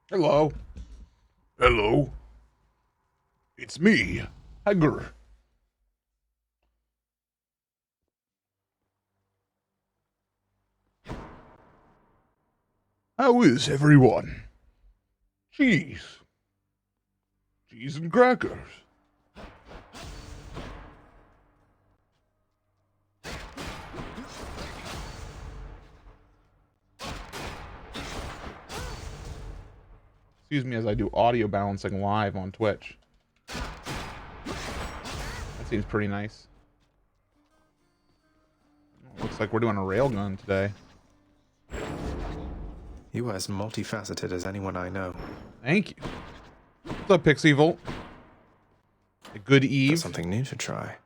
Hello. Hello. It's me, Hager. How is everyone? Cheese. Cheese and crackers. Excuse me as I do audio balancing live on Twitch. That seems pretty nice. Looks like we're doing a railgun today. You are as multifaceted as anyone I know. Thank you. What's up, Pixie Volt? A good eve. That's something new to try.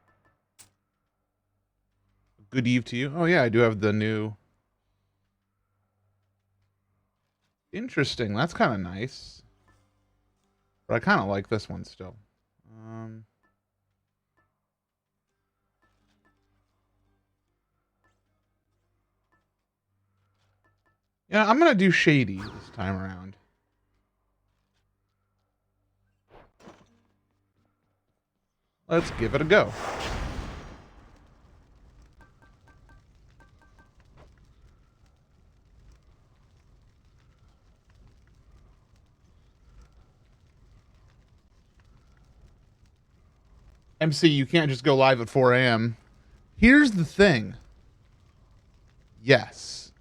Good eve to you. Oh yeah, I do have the new. Interesting. That's kind of nice. But I kind of like this one still. Yeah, I'm gonna do shady this time around. Let's give it a go. MC, you can't just go live at 4 a.m. Here's the thing. Yes.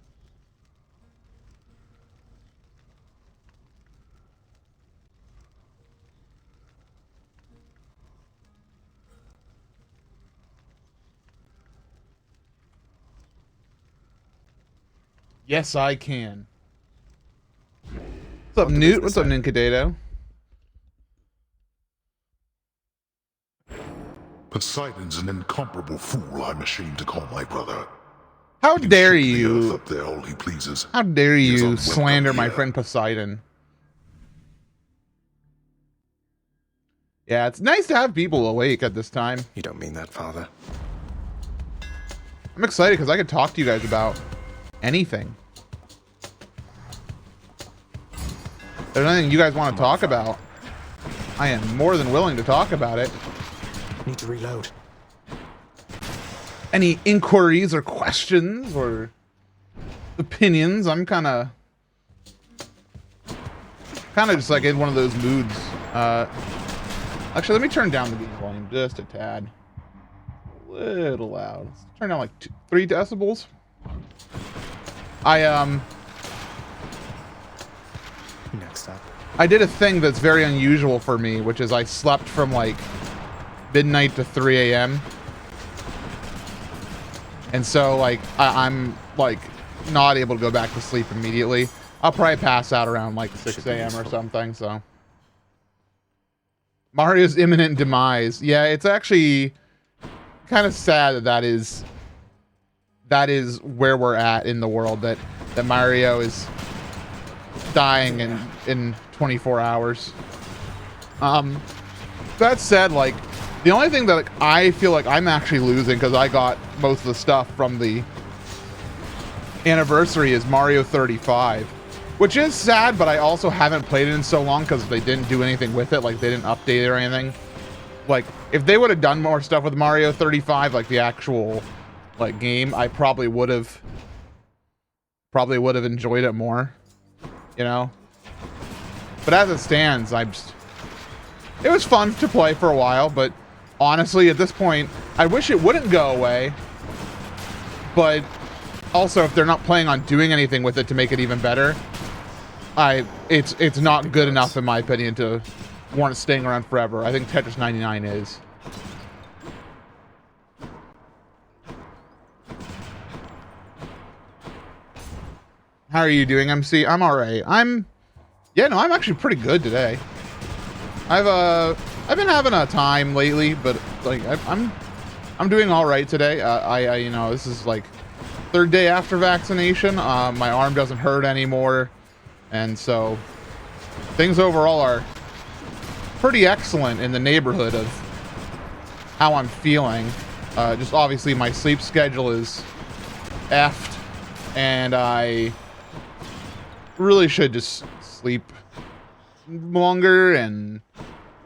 Yes, I can. What's up, Newt? What's up, Ninkadato? Poseidon's an incomparable fool, I'm ashamed to call my brother. How dare The earth you? up there all he pleases. How dare He is you unwelcome slander my here. friend Poseidon? Yeah, it's nice to have people awake at this time. You don't mean that, Father. I'm excited because I could talk to you guys about anything. If there's anything you guys want to talk about, I am more than willing to talk about it. Need to reload. Any inquiries or questions or opinions, I'm kind of just like in one of those moods. Actually, let me turn down the game volume just a tad. A little loud. Let's turn down like 3 decibels. Next up. I did a thing that's very unusual for me, which is I slept from like midnight to 3 a.m. And so like I'm like not able to go back to sleep immediately. I'll probably pass out around like 6 a.m. or something. So Mario's imminent demise. Yeah, it's actually kind of sad that that is where we're at in the world, that Mario is dying in 24 hours. That said, like the only thing that like, I feel like I'm actually losing because I got most of the stuff from the anniversary is Mario 35, which is sad, but I also haven't played it in so long because they didn't do anything with it. Like they didn't update it or anything. Like if they would have done more stuff with Mario 35, like the actual like game, I probably would have enjoyed it more, you know. But as it stands, it was fun to play for a while, but honestly, at this point, I wish it wouldn't go away. But also, if they're not planning on doing anything with it to make it even better, it's not good enough in my opinion to warrant staying around forever. I think Tetris 99 is. How are you doing, MC? I'm alright. I'm actually pretty good today. I've been having a time lately, but like I'm doing all right today. I you know, this is like 3rd day after vaccination. My arm doesn't hurt anymore, and so things overall are pretty excellent in the neighborhood of how I'm feeling. Just obviously my sleep schedule is effed, and I really should just sleep longer, and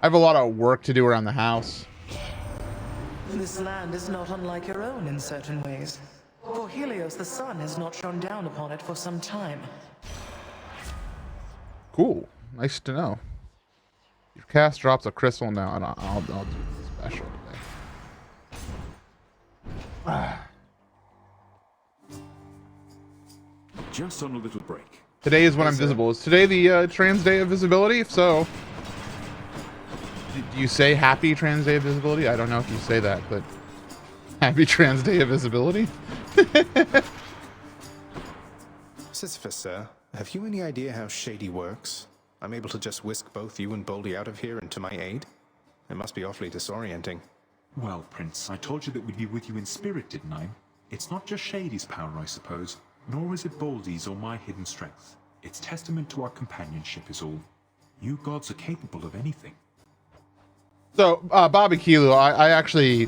I have a lot of work to do around the house. This land is not unlike your own in certain ways. For Helios, the sun has not shone down upon it for some time. Cool. Nice to know. Your cast drops a crystal now, and I'll do the special today. Just on a little break. Today is when I'm visible. Is today the Trans Day of Visibility? If so, do you say Happy Trans Day of Visibility? I don't know if you say that, but Happy Trans Day of Visibility? Sisyphus, sir, have you any idea how Shady works? I'm able to just whisk both you and Boldy out of here and to my aid? It must be awfully disorienting. Well, Prince, I told you that we'd be with you in spirit, didn't I? It's not just Shady's power, I suppose, nor is it Boldy's or my hidden strength. It's testament to our companionship is all. You gods are capable of anything. So, Bobby Kilo, I actually,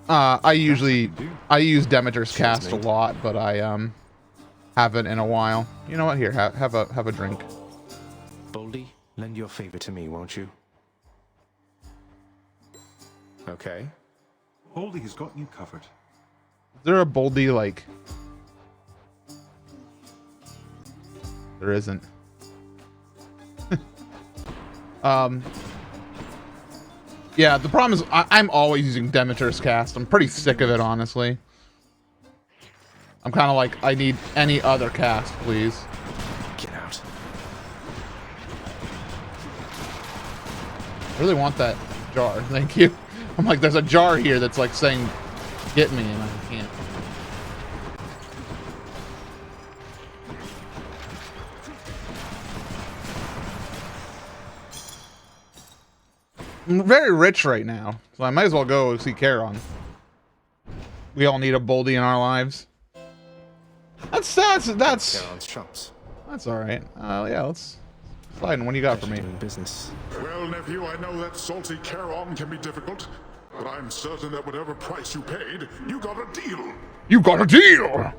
I use Demeter's cast a lot, but I haven't in a while. You know what? Here, have a drink. Boldy, lend your favor to me, won't you? Okay. Boldy has got you covered. Is there a Boldy, like... There isn't. Yeah, the problem is I'm always using Demeter's cast. I'm pretty sick of it, honestly. I'm kind of like, I need any other cast, please. Get out. I really want that jar. Thank you. I'm like, there's a jar here that's like saying, get me, and I can't. I'm very rich right now, so I might as well go see Charon. We all need a Boldy in our lives. That's Charon's chops. that's all right. Yeah, let's slide in. What do you got for me? Doing business. Well, nephew, I know that salty Charon can be difficult, but I'm certain that whatever price you paid, you got a deal. You got a deal!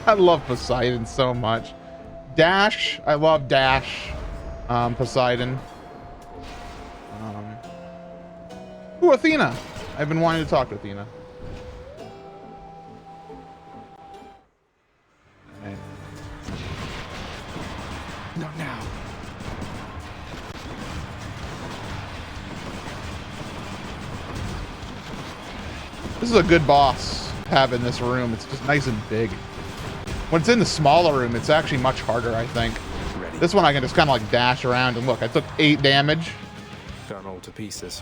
I love Poseidon so much. Dash, I love Dash. Poseidon. Ooh, Athena! I've been wanting to talk to Athena. Right. Not now. This is a good boss to have in this room. It's just nice and big. When it's in the smaller room, it's actually much harder, I think. Ready. This one I can just kind of like dash around, and look, I took 8 damage. Done all to pieces.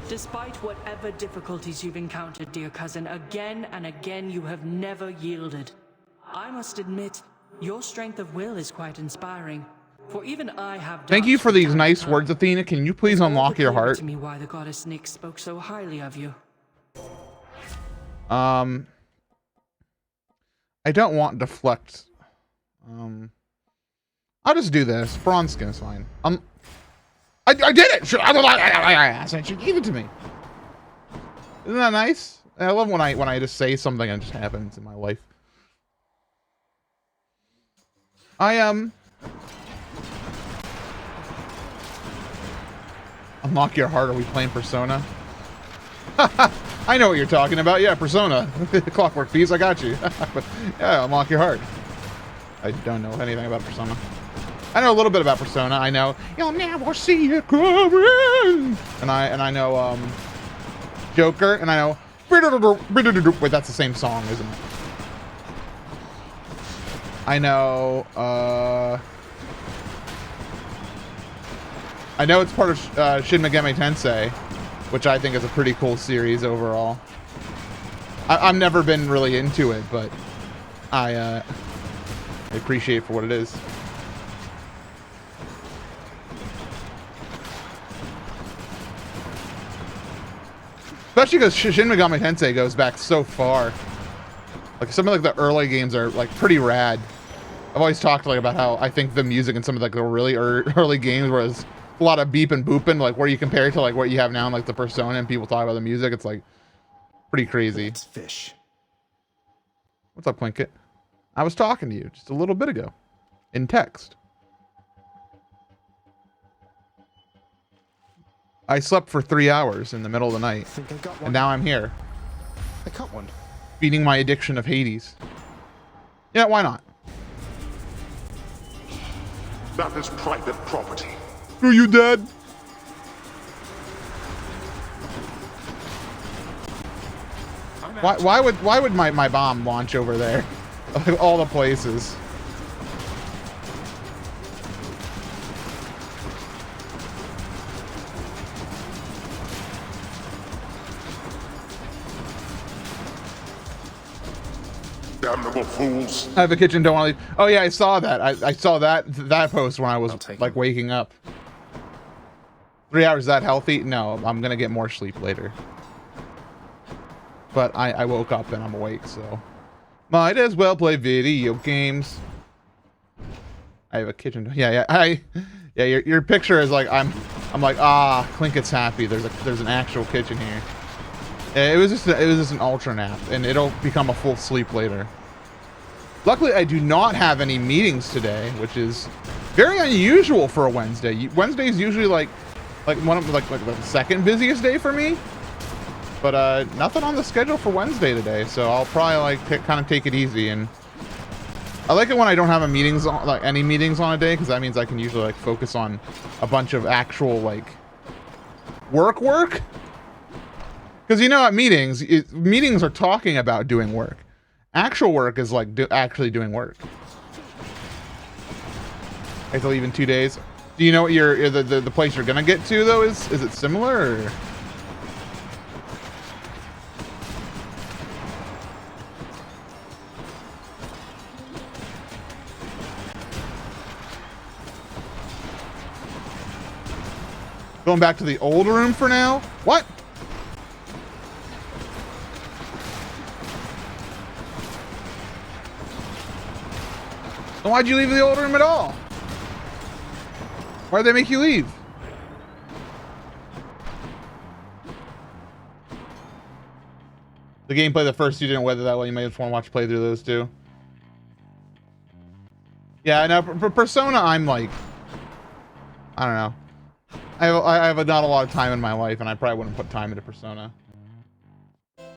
Despite whatever difficulties you've encountered, dear cousin, again and again you have never yielded. I must admit, your strength of will is quite inspiring. For even I have Thank you doubts for from these time to nice time. words, Athena. Can you please It's all unlock but your clear heart? to me why the goddess Nyx spoke so highly of you. I don't want deflect. I'll just do this. Bronze skin is fine. I did it! She gave it to me. Isn't that nice? I love when I just say something and it just happens in my life. Unlock your heart. Are we playing Persona? I know what you're talking about. Yeah, Persona. Clockwork Thieves, I got you. Yeah, unlock your heart. I don't know anything about Persona. I know a little bit about Persona. I know you'll never see it coming. And I know Joker, and I know wait, that's the same song, isn't it? I know it's part of Shin Megami Tensei, which I think is a pretty cool series overall. I've never been really into it, but I appreciate it for what it is. Especially because Shin Megami Tensei goes back so far. Like some of like the early games are like pretty rad. I've always talked like about how I think the music in some of like the really early games was a lot of beep and booping, like where you compare it to like what you have now in like the Persona, and people talk about the music. It's like pretty crazy. It's fish. What's up, Plinkett? I was talking to you just a little bit ago in text. I slept for 3 hours in the middle of the night, I think I got one. and now I'm here, I caught one. feeding my addiction of Hades. Yeah, why not? That is private property. Are you dead? Why would my bomb launch over there? Like, all the places. Damnable fools. I have a kitchen, don't want to leave. Oh yeah, I saw that. I saw that post when I was take like them. waking up. 3 hours that healthy? No, I'm gonna get more sleep later. But I woke up and I'm awake, so might as well play video games. I have a kitchen. Yeah. Your picture is like I'm like, ah, Clinket's happy. There's an actual kitchen here. It was just an ultra nap, and it'll become a full sleep later. Luckily, I do not have any meetings today, which is very unusual for a Wednesday. Wednesday is usually like one of the second busiest day for me. But nothing on the schedule for Wednesday today, so I'll probably kind of take it easy. And I like it when I don't have any meetings on a day, because that means I can usually focus on a bunch of actual work. Because at meetings, meetings are talking about doing work. Actual work is actually doing work. I have to leave in 2 days. Do you know what the place you're gonna get to though is? Is it similar? Or? Going back to the old room for now? What? Then why'd you leave the old room at all? Why'd they make you leave? The gameplay, the first you didn't weather that well. You may just want to watch play through those two. Yeah, I know. For Persona, I'm like, I don't know. I have not a lot of time in my life, and I probably wouldn't put time into Persona.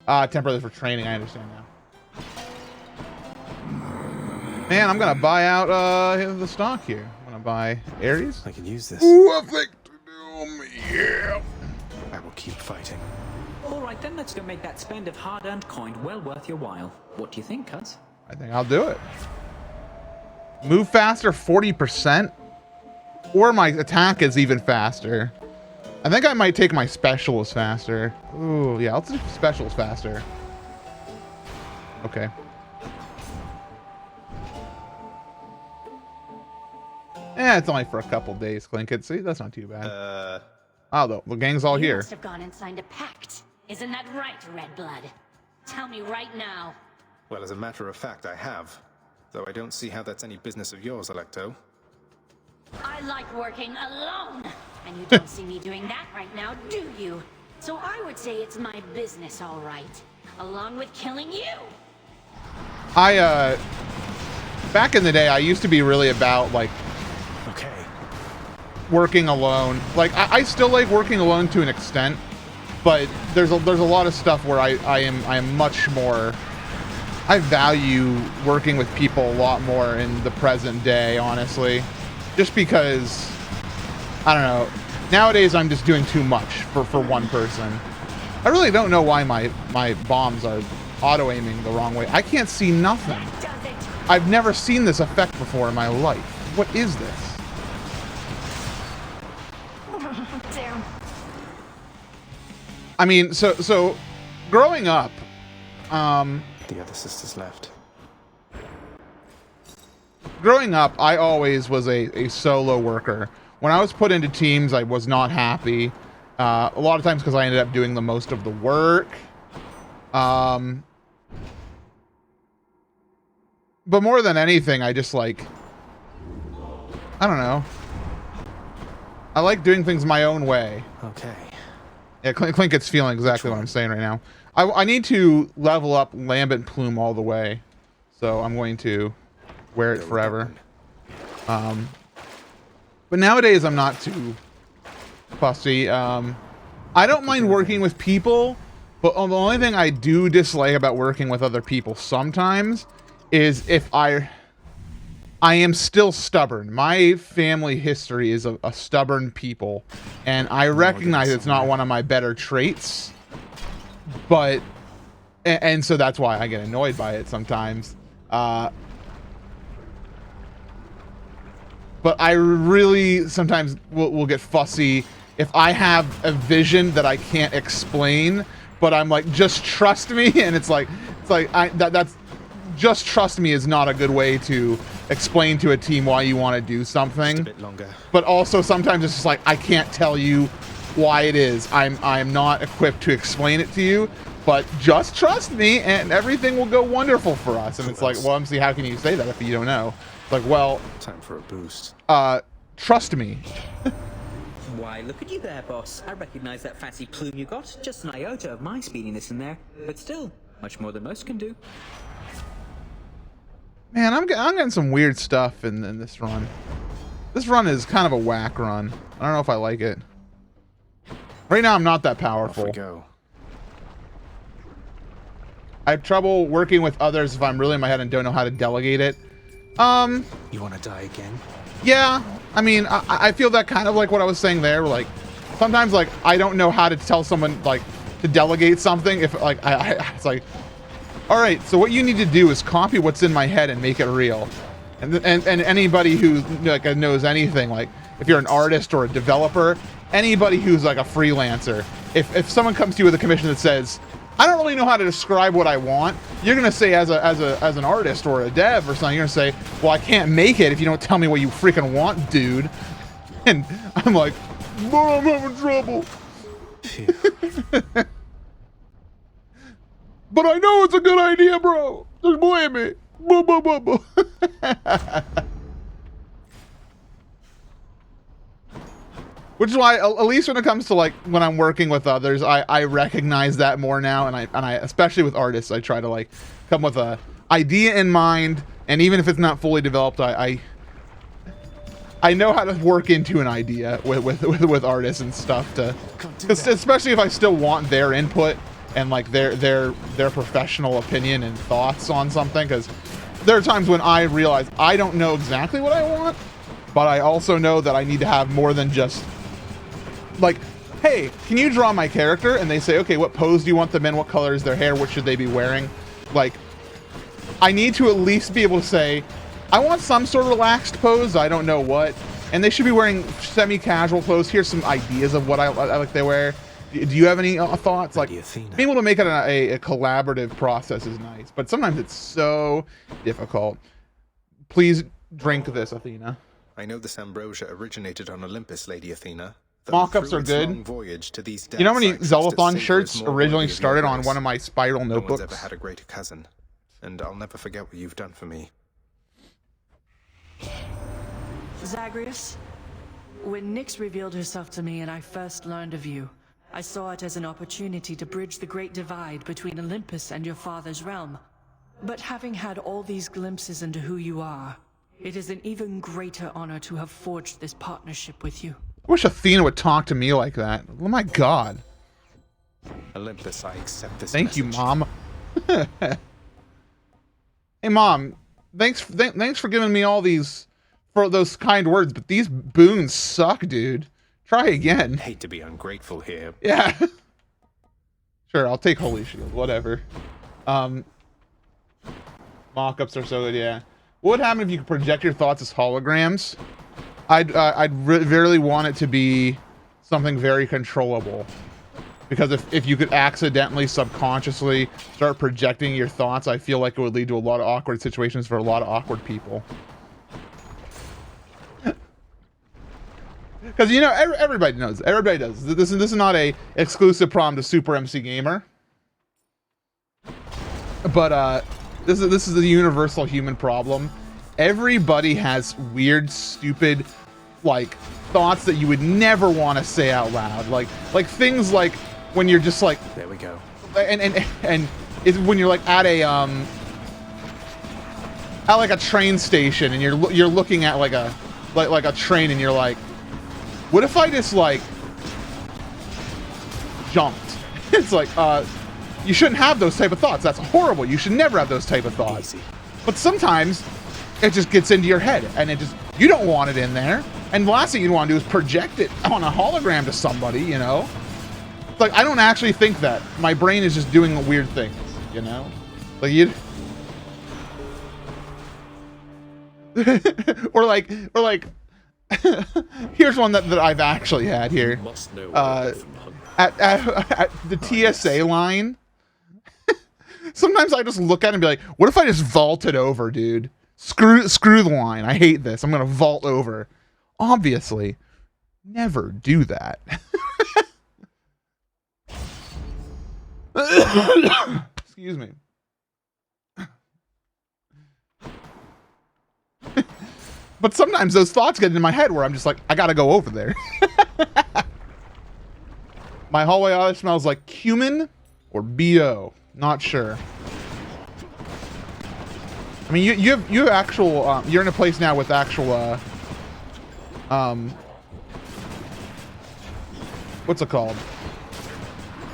Temporarily for training, I understand now. Man, I'm gonna buy out the stock here. I'm gonna buy Ares. I can use this. Ooh, I think to do me, yeah. I will keep fighting. All right, then let's go make that spend of hard-earned coin well worth your while. What do you think, cuz? I think I'll do it. Move faster 40%? Or my attack is even faster. I think I might take my specials faster. Ooh, yeah, let's do specials faster. Okay. Yeah, it's only for a couple days, Clinkett. See, that's not too bad. Oh, the gang's all You here. must have gone and signed a pact. Isn't that right, Redblood? Tell me right now. Well, as a matter of fact, I have. Though I don't see how that's any business of yours, Alecto. I like working alone. And you don't see me doing that right now, do you? So I would say it's my business, all right. Along with killing you. Back in the day, I used to be really about, Okay. working alone. I still like working alone to an extent, but there's a lot of stuff where I am much more. I value working with people a lot more in the present day, honestly, just because I don't know. Nowadays, I'm just doing too much for one person. I really don't know why my bombs are auto aiming the wrong way. I can't see nothing. Does it? I've never seen this effect before in my life. What is this? Damn. I mean, so growing up, The other sisters left. I always was a solo worker. When I was put into teams, I was not happy. A lot of times because I ended up doing the most of the work. But more than anything, I just I don't know. I like doing things my own way. Okay. Yeah, Clinkett's feeling exactly what I'm saying right now. I need to level up Lambent Plume all the way. So I'm going to wear it forever. But nowadays I'm not too fussy. I don't mind working with people, but the only thing I do dislike about working with other people sometimes is if I am still stubborn. My family history is a stubborn people, and I recognize it's not one of my better traits, but and so that's why I get annoyed by it sometimes. But I really sometimes will get fussy if I have a vision that I can't explain, but I'm like, just trust me, and it's like that's just trust me is not a good way to explain to a team why you want to do something. Just a bit longer. But also sometimes it's just like, I can't tell you why it is. I'm not equipped to explain it to you, but just trust me and everything will go wonderful for us. And it's like, well, MC, how can you say that if you don't know? It's like, well, Time for a boost. trust me. Why, look at you there, boss. I recognize that fancy plume you got. Just an iota of my speediness in there. But still, much more than most can do. Man, I'm getting some weird stuff in this run. This run is kind of a whack run. I don't know if I like it. Right now, I'm not that Off powerful. we go. I have trouble working with others if I'm really in my head and don't know how to delegate it. You want to die again? Yeah, I mean, I feel that kind of like what I was saying there. Like, sometimes, like, I don't know how to tell someone, like, to delegate something. If, like, it's like, all right, so what you need to do is copy what's in my head and make it real. And anybody who, like, knows anything, like, if you're an artist or a developer, anybody who's, like, a freelancer, if someone comes to you with a commission that says, I don't really know how to describe what I want, you're gonna say as an artist or a dev or something, you're gonna say, well, I can't make it if you don't tell me what you freaking want, dude. And I'm like, but I'm having trouble. But I know it's a good idea, bro. Just blame me. Which is why, at least when it comes to, like, when I'm working with others, I recognize that more now, and I especially with artists, I try to, like, come with a idea in mind, and even if it's not fully developed, I know how to work into an idea with artists and stuff to, especially if I still want their input and, like, their professional opinion and thoughts on something, because there are times when I realize I don't know exactly what I want, but I also know that I need to have more than just, like, hey, can you draw my character? And they say, okay, what pose do you want them in? What color is their hair? What should they be wearing? Like, I need to at least be able to say, I want some sort of relaxed pose. I don't know what. And they should be wearing semi-casual clothes. Here's some ideas of what I like they wear. Do you have any thoughts? Like, being able to make it a collaborative process is nice, but sometimes it's so difficult. Please drink this, Athena. I know this ambrosia originated on Olympus, Lady Athena. Mock-ups are good. You know how many Zellathon shirts originally started on one of my spiral notebooks? No one's ever had a greater cousin, and I'll never forget what you've done for me. Zagreus, when Nyx revealed herself to me and I first learned of you, I saw it as an opportunity to bridge the great divide between Olympus and your father's realm. But having had all these glimpses into who you are, it is an even greater honor to have forged this partnership with you. I wish Athena would talk to me like that. Oh my god. Olympus, I accept this Thank you, message. Mom. Hey, Mom. Thanks for giving me all these, for those kind words, but these boons suck, dude. Try again. Hate to be ungrateful here. Yeah. Sure, I'll take Holy Shield, whatever. Mock-ups are so good, yeah. What would happen if you could project your thoughts as holograms? I'd really want it to be something very controllable. Because if you could accidentally, subconsciously start projecting your thoughts, I feel like it would lead to a lot of awkward situations for a lot of awkward people. Because, you know, everybody knows. Everybody does. This is not a exclusive problem to Super MC Gamer. But this is a universal human problem. Everybody has weird, stupid, like, thoughts that you would never want to say out loud. Like things like when you're just like, there we go. And it's when you're like at a like a train station and you're looking at like a train and you're like, what if I just like jumped. It's like, you shouldn't have those type of thoughts. That's horrible. You should never have those type of thoughts. But sometimes it just gets into your head, and you don't want it in there. And the last thing you want to do is project it on a hologram to somebody, you know? It's like, I don't actually think that. My brain is just doing weird things, you know? Like, or like, here's one that I've actually had here. At the TSA line, sometimes I just look at it and be like, what if I just vaulted over, dude? Screw the line. I hate this. I'm gonna vault over. Obviously, never do that. Excuse me. But sometimes those thoughts get into my head where I'm just like, I gotta go over there. My hallway either smells like cumin or BO. Not sure. I mean, you have actual, you're in a place now with actual, what's it called?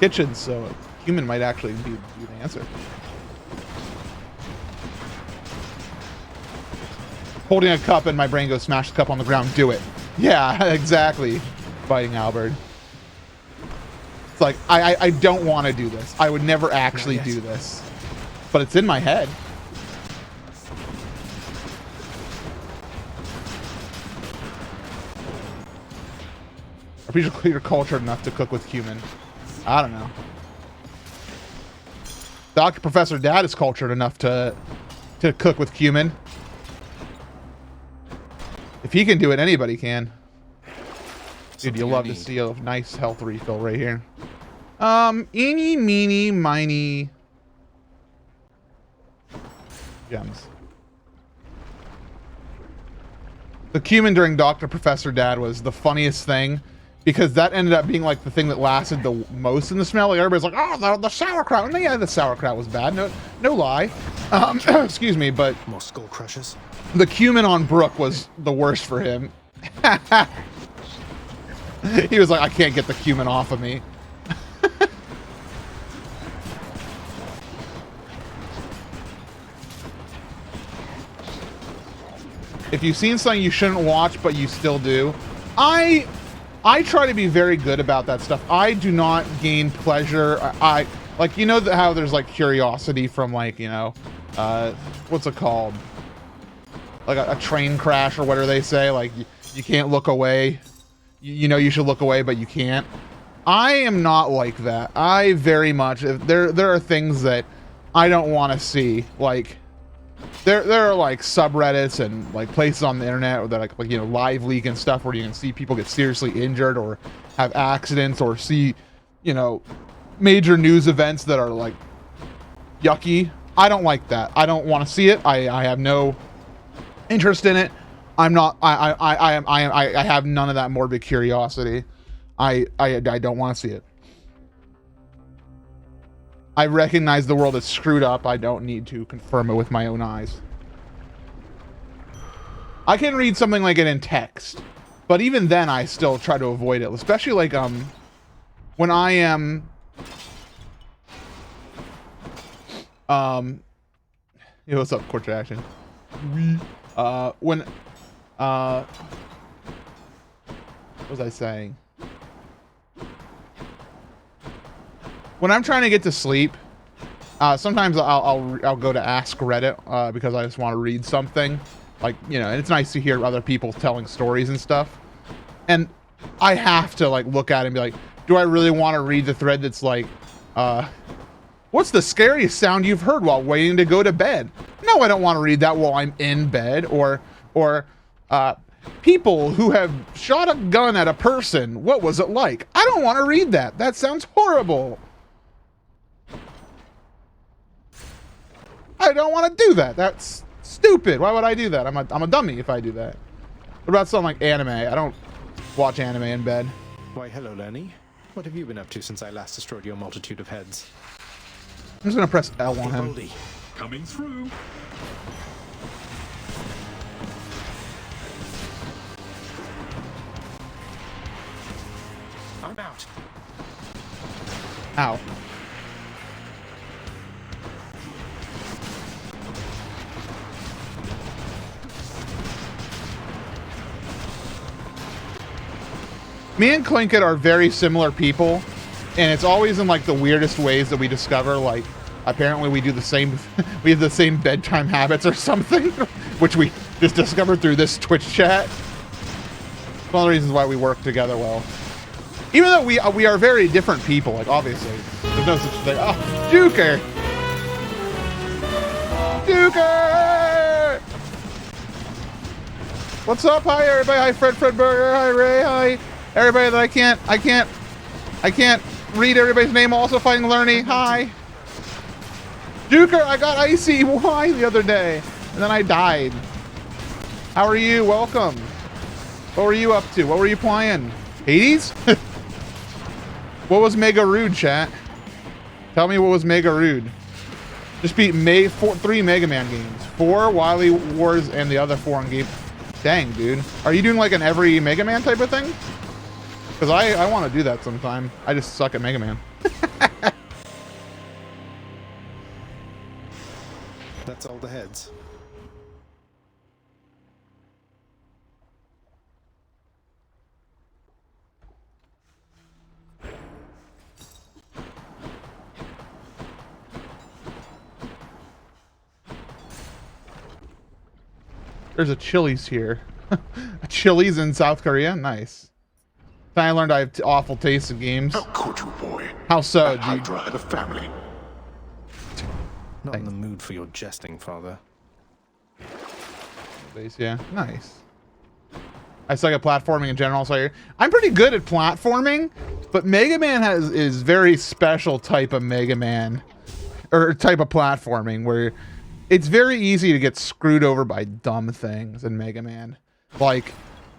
Kitchens, so cumin might actually be the answer. Holding a cup and my brain goes, smash the cup on the ground, do it. Yeah, exactly. Fighting Albert. It's like, I don't want to do this. I would never actually do this. But it's in my head. Are people cultured enough to cook with cumin? I don't know. Dr. Professor Dad is cultured enough to cook with cumin. If he can do it, anybody can. Dude, you'll love to see a nice health refill right here. Eeny, meeny, miny gems. The cumin during Dr. Professor Dad was the funniest thing because that ended up being like the thing that lasted the most in the smell. Like everybody's like, oh, the sauerkraut. And yeah, the sauerkraut was bad. No lie. Excuse me, but more skull crushes. The cumin on Brooke was the worst for him. He was like, I can't get the cumin off of me. If you've seen something you shouldn't watch, but you still do, I try to be very good about that stuff. I do not gain pleasure. I like, you know how there's like curiosity from like, you know, what's it called? Like a train crash or whatever they say. Like you can't look away. You know you should look away, but you can't. I am not like that. I very much, there are things that I don't want to see. Like there are like subreddits and like places on the internet where they're like you know, live leak and stuff where you can see people get seriously injured or have accidents or see, you know, major news events that are like yucky. I don't like that. I don't want to see it. I have no interest in it. I'm not. I have none of that morbid curiosity. I don't want to see it. I recognize the world is screwed up. I don't need to confirm it with my own eyes. I can read something like it in text, but even then I still try to avoid it, especially like when I am yo, what's up, Court Action? When what was I saying? When I'm trying to get to sleep, sometimes I'll go to Ask Reddit because I just want to read something, like, you know, and it's nice to hear other people telling stories and stuff. And I have to like look at it and be like, do I really want to read the thread that's like, what's the scariest sound you've heard while waiting to go to bed? No, I don't want to read that while I'm in bed. Or people who have shot a gun at a person, what was it like? I don't want to read that. That sounds horrible. I don't want to do that. That's stupid. Why would I do that? I'm a dummy if I do that. What about something like anime? I don't watch anime in bed. Why, hello, Lenny. What have you been up to since I last destroyed your multitude of heads? I'm just gonna press L on him. Boldy. Coming through. I'm out. Ow. Me and Clinket are very similar people, and it's always in like the weirdest ways that we discover, like, apparently we do the same, we have the same bedtime habits or something, which we just discovered through this Twitch chat. It's one of the reasons why we work together well. Even though we are very different people, like, obviously. There's no such thing. Oh, Juker! Juker! What's up? Hi, everybody. Hi, Fred Burger. Hi, Ray. Hi, everybody that I can't read everybody's name. Also finding Lerny. Hi. Juker, I got icy wine the other day, and then I died. How are you? Welcome. What were you up to? What were you playing? Hades? What was Mega Rude, chat? Tell me what was Mega Rude. Just beat 3 Mega Man games. 4 Wily Wars and the other 4 on game. Dang, dude. Are you doing like an every Mega Man type of thing? Because I want to do that sometime. I just suck at Mega Man. That's all the heads. There's a Chili's here. A Chili's in South Korea? Nice. Then I learned I have awful taste in games. How could you, boy? How so, That Hydra had a family. Not in the mood for your jesting, father. Yeah, nice. I suck at platforming in general, so I'm pretty good at platforming, but Mega Man is very special type of Mega Man, or type of platforming where it's very easy to get screwed over by dumb things in Mega Man, like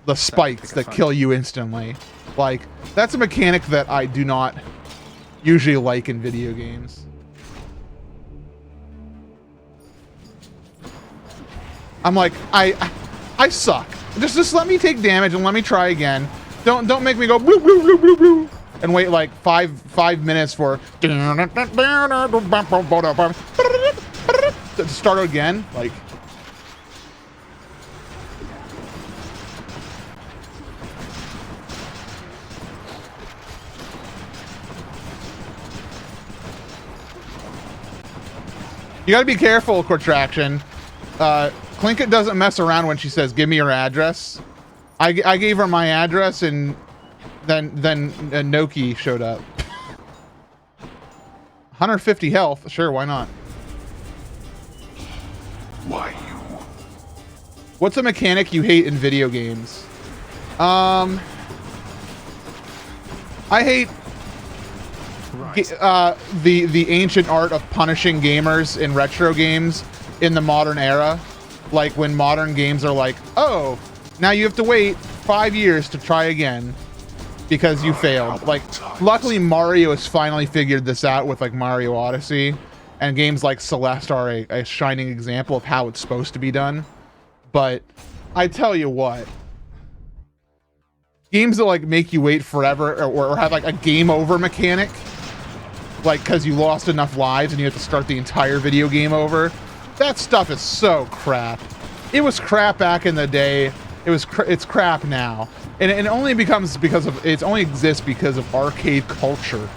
the spikes that kill you instantly. Like, that's a mechanic that I do not usually like in video games. I'm like, I suck. Just let me take damage and let me try again. Don't make me go blue blue blue blue blue and wait like five minutes for to start again. Like, you gotta be careful, Cortraction. Clinket doesn't mess around when she says, "Give me your address." I gave her my address, and then Noki showed up. 150 health, sure, why not? Why you? What's a mechanic you hate in video games? I hate the ancient art of punishing gamers in retro games in the modern era. Like when modern games are like, oh, now you have to wait 5 years to try again because you failed. Like, luckily Mario has finally figured this out with like Mario Odyssey, and games like Celeste are a shining example of how it's supposed to be done. But I tell you what, games that like make you wait forever or have like a game over mechanic, like because you lost enough lives and you have to start the entire video game over, that stuff is so crap. It was crap back in the day. It's crap now, and it only becomes it only exists because of arcade culture,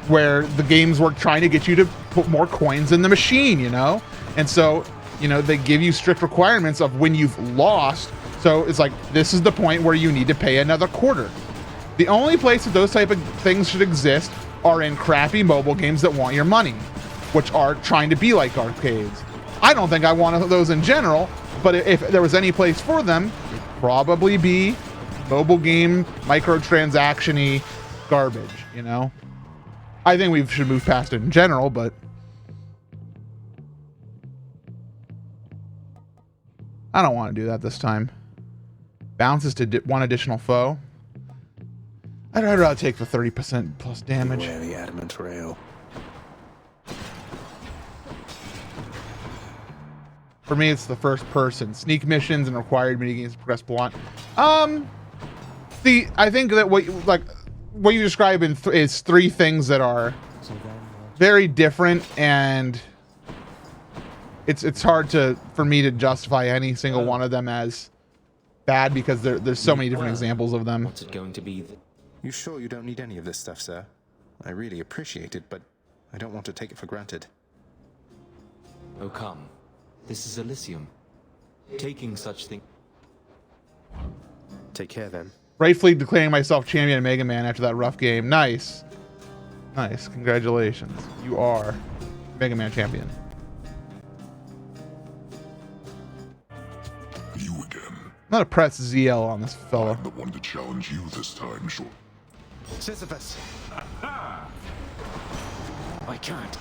where the games were trying to get you to put more coins in the machine, you know, and so they give you strict requirements of when you've lost. So it's like, this is the point where you need to pay another quarter. The only place that those type of things should exist are in crappy mobile games that want your money, which are trying to be like arcades. I don't think I want those in general, but if there was any place for them, it'd probably be mobile game microtransaction-y garbage, you know? I think we should move past it in general, but I don't want to do that this time. Bounces to one additional foe. I'd rather take the 30% plus damage. Beware the adamant rail. For me, it's the first person. Sneak missions and required minigames progress blunt. I think that what you describe is three things that are very different, and it's hard for me to justify any single one of them as bad because there's so many different examples of them. What's it going to be? You sure you don't need any of this stuff, sir? I really appreciate it, but I don't want to take it for granted. Oh, come. This is Elysium. Taking such things. Take care then. Rightfully declaring myself champion of Mega Man after that rough game. Nice. Nice. Congratulations. You are Mega Man champion. You again. I'm gonna press ZL on this fella. I'm the one to challenge you this time, sure. Sisyphus! I can't.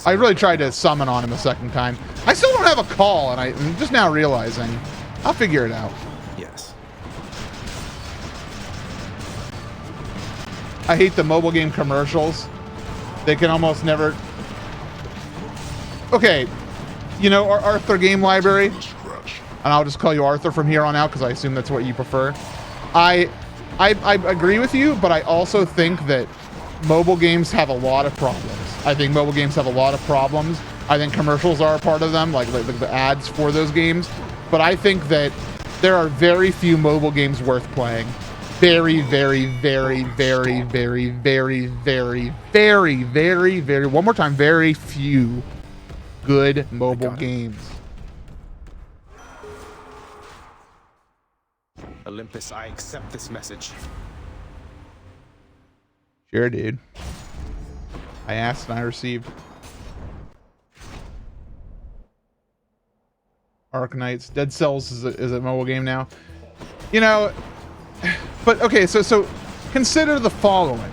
I really tried to summon on him a second time. I still don't have a call, and I'm just now realizing. I'll figure it out. Yes. I hate the mobile game commercials. They can almost never... Okay, you know our Arthur game library? And I'll just call you Arthur from here on out because I assume that's what you prefer. I agree with you, but I also think that mobile games have a lot of problems. I think mobile games have a lot of problems. I think commercials are a part of them, like the ads for those games. But I think that there are very few mobile games worth playing. Very, very, very, very, very, very, very, very, very, very, one more time, very few good mobile games. Olympus, I accept this message. Sure, dude. I asked and I received. Arknights. Dead Cells is a mobile game now. You know, but okay, so consider the following.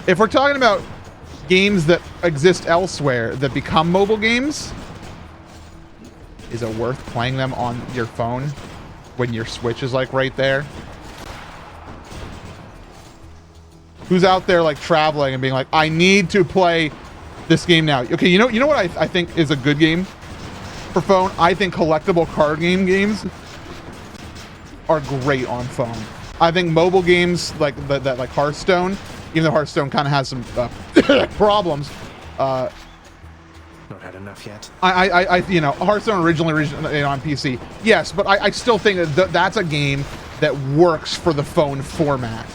If we're talking about games that exist elsewhere that become mobile games, is it worth playing them on your phone when your Switch is like right there? Who's out there like traveling and being like, I need to play this game now? Okay, you know what I think is a good game for phone? I think collectible card games are great on phone. I think mobile games like that like Hearthstone, even though Hearthstone kind of has some problems. Not had enough yet. I you know, Hearthstone originally on PC. Yes, but I still think that's a game that works for the phone format.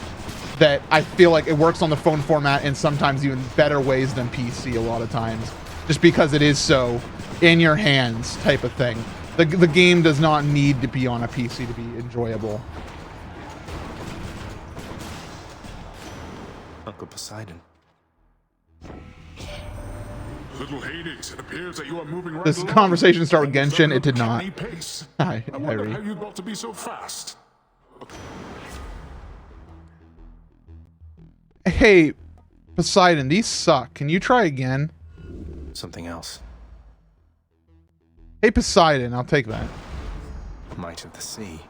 That I feel like it works on the phone format in sometimes even better ways than PC a lot of times. Just because it is so in your hands type of thing. The game does not need to be on a PC to be enjoyable. Uncle Poseidon. Little Hades, it appears that you are moving right This along. conversation started with Genshin. It did not. Pace. Hi, I wonder Harry. how you got to be so fast. Hey, Poseidon, these suck. Can you try again? Something else. Hey, Poseidon, I'll take that. Might of the sea.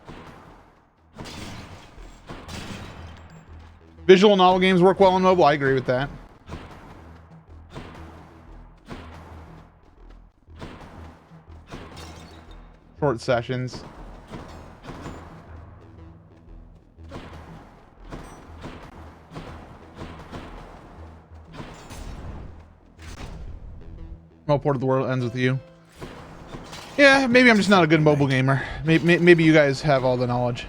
Visual novel games work well on mobile. I agree with that. Short sessions. No port of the world ends with you. Yeah, maybe I'm just not a good mobile gamer. Maybe you guys have all the knowledge.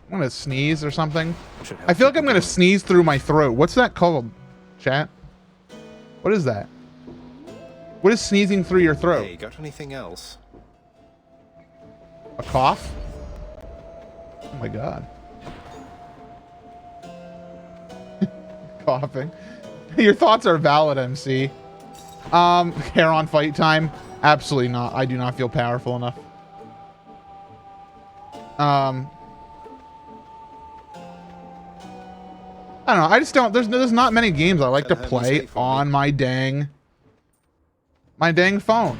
I'm gonna sneeze or something. I feel like I'm gonna sneeze through my throat. What's that called, chat? What is that? What is sneezing through your throat? Hey, got anything else? A cough? Oh my god. Coughing. Your thoughts are valid, MC. Hair on fight time? Absolutely not. I do not feel powerful enough. I don't know. I just don't. There's not many games I like to play on my dang phone.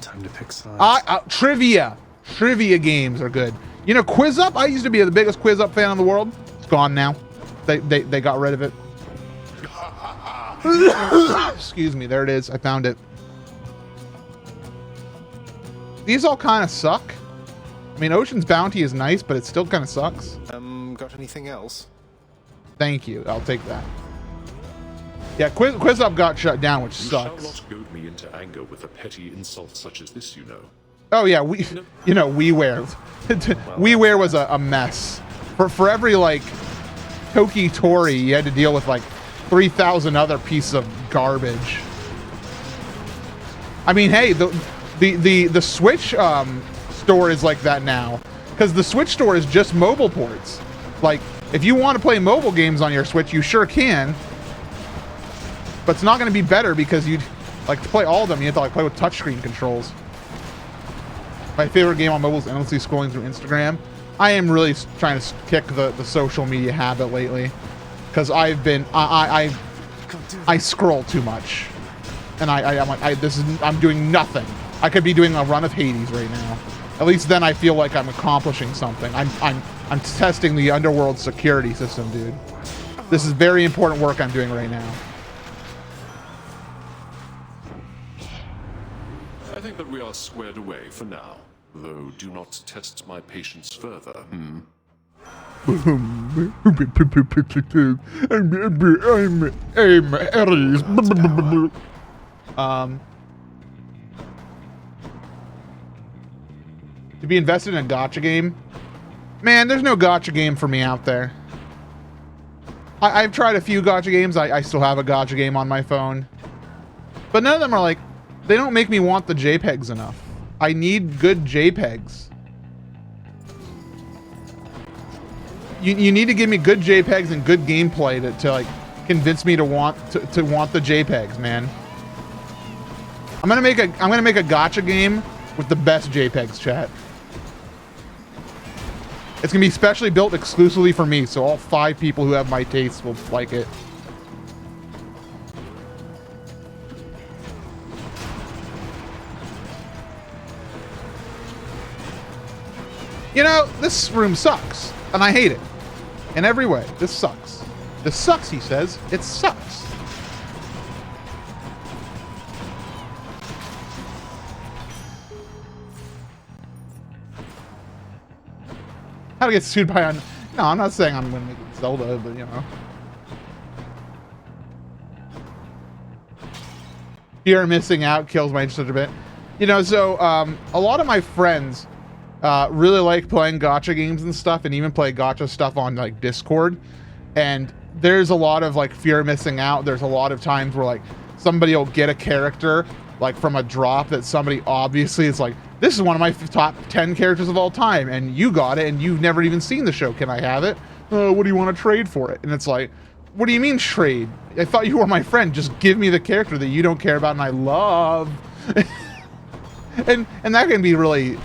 Time to pick sides. Trivia games are good. You know, Quiz Up. I used to be the biggest Quiz Up fan in the world. It's gone now. They got rid of it. Excuse me. There it is. I found it. these all kind of suck. I mean, Ocean's Bounty is nice, but it still kind of sucks. Got anything else? Thank you. I'll take that. Yeah, Quiz Up got shut down, which You shall sucks. not goad me into anger with a petty insult such as this, you know. Oh yeah, WiiWare. WiiWare was a mess. For every like Toki Tori, you had to deal with like 3,000 other pieces of garbage. I mean, hey, the Switch store is like that now, because the Switch store is just mobile ports. Like, if you want to play mobile games on your Switch, you sure can. But it's not going to be better because you'd like to play all of them. You have to like play with touchscreen controls. My favorite game on mobile is endlessly scrolling through Instagram. I am really trying to kick the social media habit lately, because I've been I scroll too much, and I'm doing nothing. I could be doing a run of Hades right now. At least then I feel like I'm accomplishing something. I'm testing the Underworld security system, dude. This is very important work I'm doing right now. I think that we are squared away for now, though do not test my patience further. I'm Aries. To be invested in a gacha game? Man, there's no gacha game for me out there. I've tried a few gacha games. I still have a gacha game on my phone. But none of them are like, they don't make me want the JPEGs enough. I need good JPEGs. You need to give me good JPEGs and good gameplay to like convince me to want to want the JPEGs, man. I'm gonna make a gacha game with the best JPEGs, chat. It's gonna be specially built exclusively for me, so all 5 people who have my tastes will like it. You know, this room sucks, and I hate it. In every way, this sucks. This sucks, he says. It sucks. How to get sued by No, I'm not saying I'm gonna make it Zelda, but you know. Fear of missing out kills my interest a bit. You know, so a lot of my friends really like playing gacha games and stuff, and even play gacha stuff on like Discord. And there's a lot of like fear of missing out. There's a lot of times where like somebody will get a character like from a drop that somebody obviously is like, this is one of my top 10 characters of all time, and you got it, and you've never even seen the show. Can I have it? What do you want to trade for it? And it's like, what do you mean trade? I thought you were my friend. Just give me the character that you don't care about and I love. and that can be really,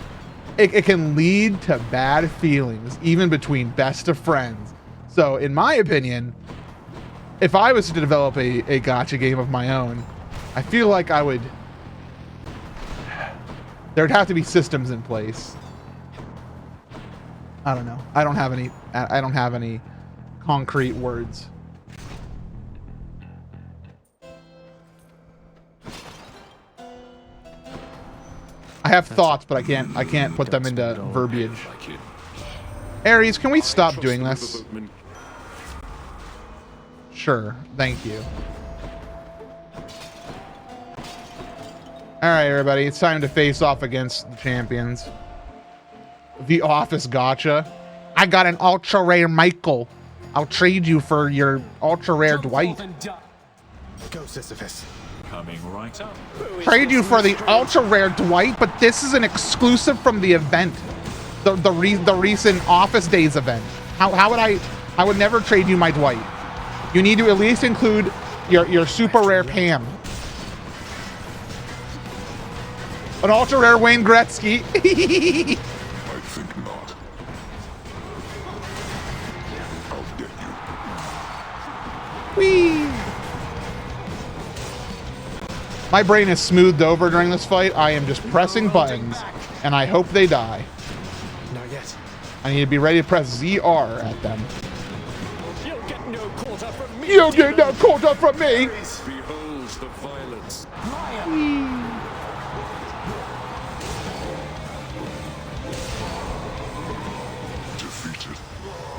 it can lead to bad feelings, even between best of friends. So in my opinion, if I was to develop a gacha game of my own, I feel like there'd have to be systems in place. I don't know. I don't have any concrete words. I have thoughts, but I can't put them into verbiage. Aries, can we stop doing this? Sure, thank you. All right, everybody, it's time to face off against the champions. The Office Gacha. I got an ultra rare Michael. I'll trade you for your ultra rare Dwight. Go, Sisyphus. Coming right up. Trade you for the ultra rare Dwight, but this is an exclusive from the event, the recent Office Days event. How would I would never trade you my Dwight. You need to at least include your super rare Pam. An ultra rare Wayne Gretzky. I think not. I'll get you. Whee! My brain is smoothed over during this fight. I am just pressing buttons, and I hope they die. Not yet. I need to be ready to press ZR at them. You'll get no quarter from me. You'll get no quarter from me. Behold the violence.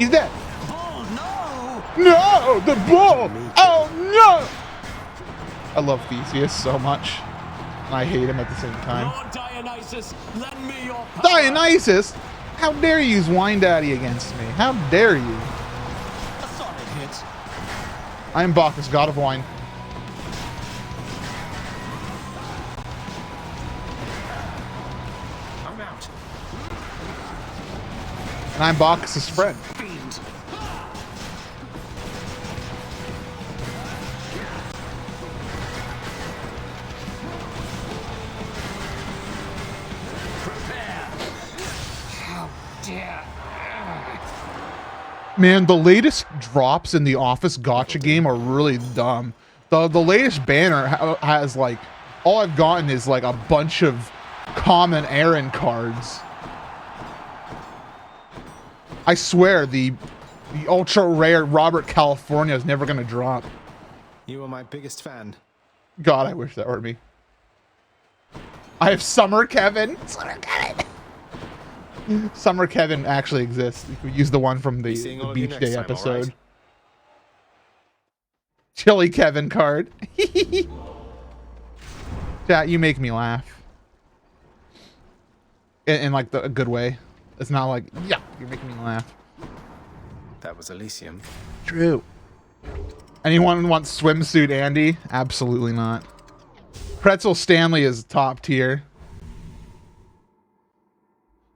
He's dead. Bull, no! No, the bull. Oh no. I love Theseus so much, and I hate him at the same time. Lord Dionysus, lend me your power. Dionysus, how dare you use Wine Daddy against me? How dare you? A solid hit. I am Bacchus, god of wine. I'm out. And I'm Bacchus's friend. Fiend. Prepare. How dare. Man, the latest drops in the Office Gotcha game are really dumb. The latest banner has like, all I've gotten is like a bunch of common errand cards. I swear the ultra rare Robert California is never gonna drop. You are my biggest fan. God, I wish that were me. I have Summer Kevin. Summer Kevin. Summer Kevin actually exists. We use the one from the Seeing all of you Beach next Day time, all episode. right? Chili Kevin card. Chat, you make me laugh. In like a good way. It's not like, yeah, you're making me laugh. That was Elysium. True. Anyone want swimsuit Andy? Absolutely not. Pretzel Stanley is top tier.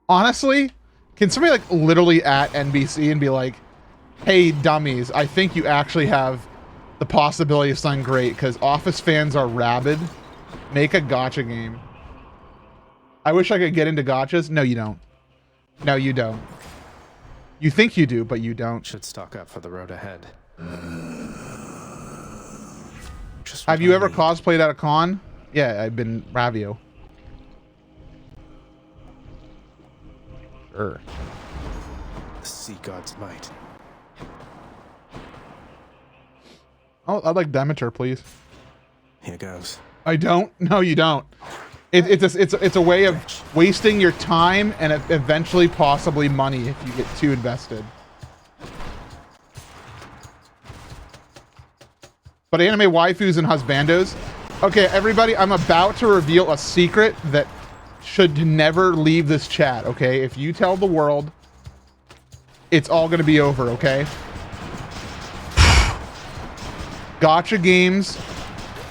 Honestly, can somebody like literally at NBC and be like, hey dummies, I think you actually have the possibility of something great because Office fans are rabid. Make a gotcha game. I wish I could get into gotchas. No, you don't. No, you don't. You think you do, but you don't. Should stock up for the road ahead. Have you ever cosplayed at a con? Yeah, I've been Ravio. Sure. The sea god's might. Oh, I'd like Demeter, please. Here goes. I don't. No, you don't. It's a way of wasting your time and eventually possibly money if you get too invested. But anime waifus and husbandos. Okay, everybody, I'm about to reveal a secret that should never leave this chat, okay? If you tell the world, it's all gonna be over, okay? Gotcha games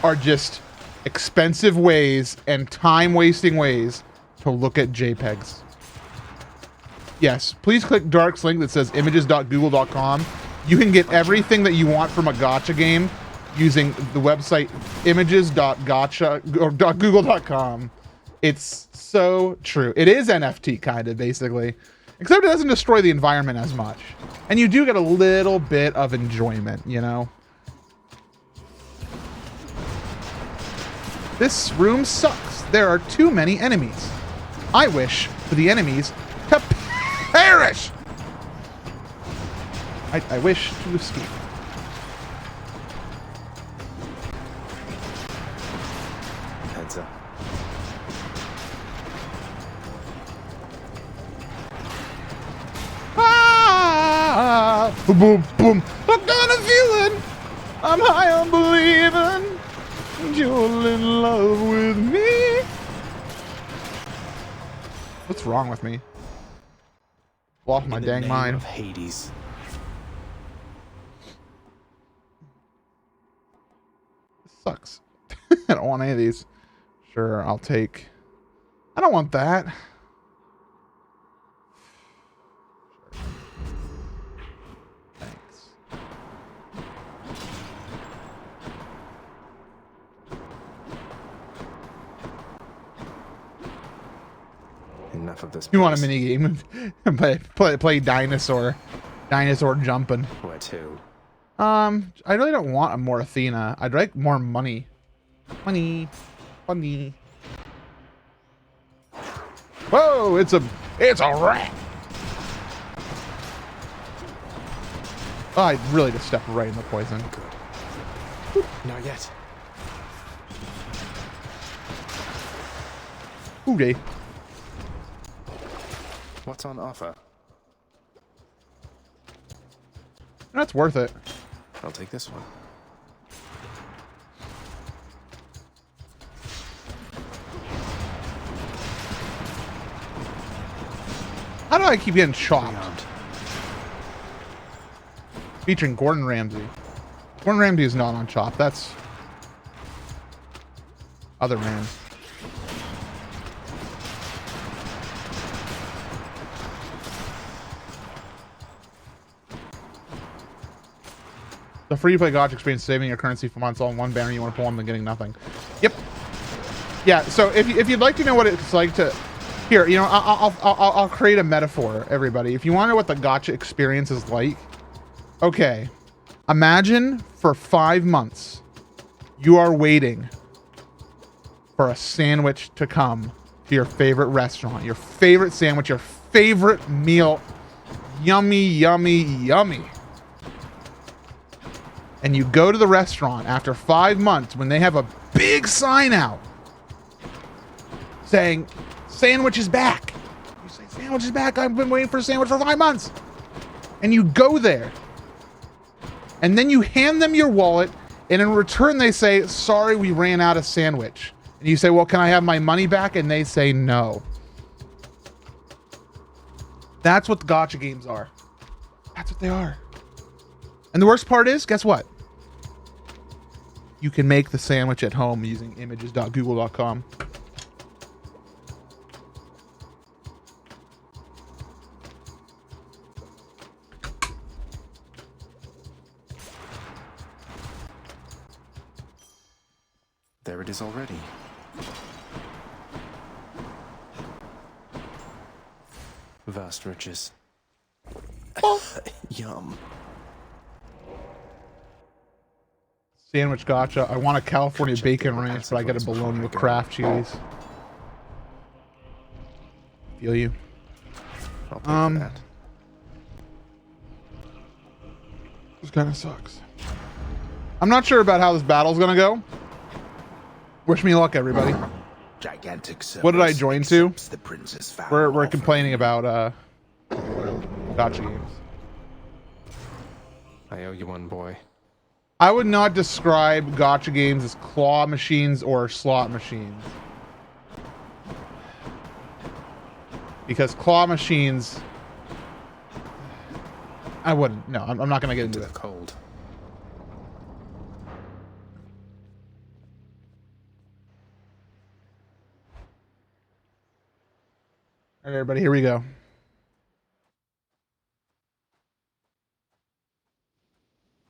are just expensive ways and time-wasting ways to look at JPEGs. Yes, please click Dark's link that says images.google.com. You can get everything that you want from a gotcha game using the website images.google.com. It's so true. It is NFT kind of basically, except it doesn't destroy the environment as much. And you do get a little bit of enjoyment, you know? This room sucks. There are too many enemies. I wish for the enemies to perish. I wish to escape. Heads up. Ah, boom, boom, boom. I got a feeling. I'm high on believing you're in love with me. What's wrong with me? Lost my dang mind. Of Hades. This sucks. I don't want any of these. Sure, I'll take. I don't want that. Thanks. Enough of this. You want a place. mini game? play dinosaur jumping. Where to? I really don't want a more Athena. I'd like more money. Money. Whoa, it's a rat. Oh, I really just stepped right in the poison. Not yet. Okay. What's on offer? That's worth it. I'll take this one. How do I keep getting chopped? Beyond. Featuring Gordon Ramsay. Gordon Ramsay is not on Chop. That's other man. The free-to-play gacha experience, saving your currency for months on one banner you want to pull on and getting nothing. Yep. Yeah. So if you'd like to know what it's like to, here, you know, I'll create a metaphor, everybody. If you want to know what the gacha experience is like, okay, imagine for 5 months you are waiting for a sandwich to come to your favorite restaurant, your favorite sandwich, your favorite meal. Yummy, yummy, yummy. And you go to the restaurant after 5 months when they have a big sign out saying, sandwich is back. You say, sandwich is back. I've been waiting for a sandwich for 5 months. And you go there. And then you hand them your wallet. And in return, they say, sorry, we ran out of sandwich. And you say, well, can I have my money back? And they say no. That's what the gacha games are. That's what they are. And the worst part is, guess what? You can make the sandwich at home using images.google.com. There it is already. Vast riches. Yum. Sandwich gacha. I want a California bacon ranch, but I get a bologna with Kraft cheese. Feel you. I'll pay for that. This kind of sucks. I'm not sure about how this battle's gonna go. Wish me luck, everybody. Gigantic What did I join to? the princess found We're complaining about gacha games. I owe you one, boy. I would not describe gacha games as claw machines or slot machines. Because claw machines, I wouldn't. No, I'm not going to get into The it. cold. All right, everybody, here we go.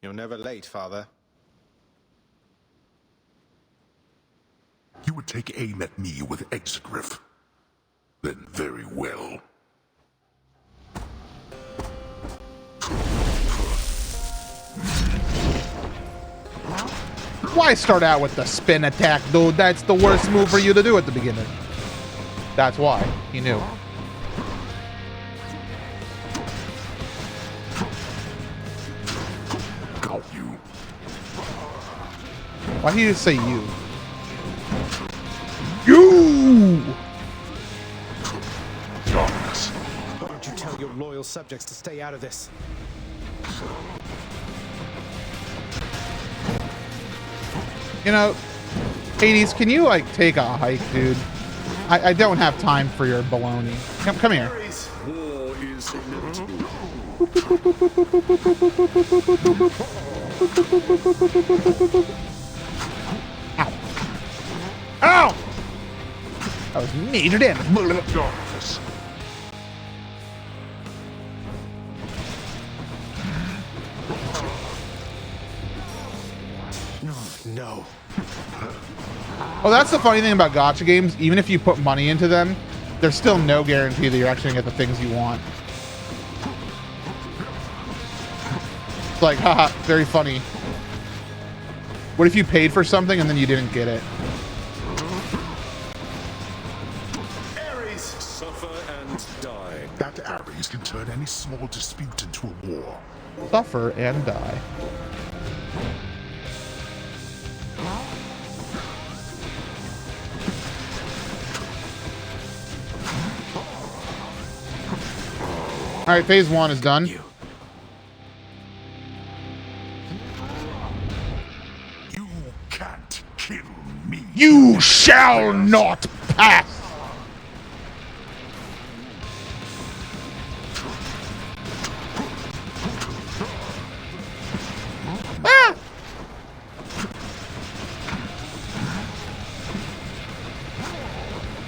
You're never late, Father. You would take aim at me with Exegriff. Then very well. Why start out with the spin attack, dude? That's the worst move for you to do at the beginning. That's why. He knew. Got you. Why did you say you? You! Darkness. Why don't you tell your loyal subjects to stay out of this? You know, Hades, can you, like, take a hike, dude? I don't have time for your baloney. Come here. War is inevitable. Ow. Ow! That was major damage. Darkness. No. Well, that's the funny thing about gacha games. Even if you put money into them, there's still no guarantee that you're actually going to get the things you want. It's like, haha, very funny. What if you paid for something and then you didn't get it? Ares, suffer and die. That Ares can turn any small dispute into a war. Suffer and die. All right, phase 1 is done. You shall not pass! Ah!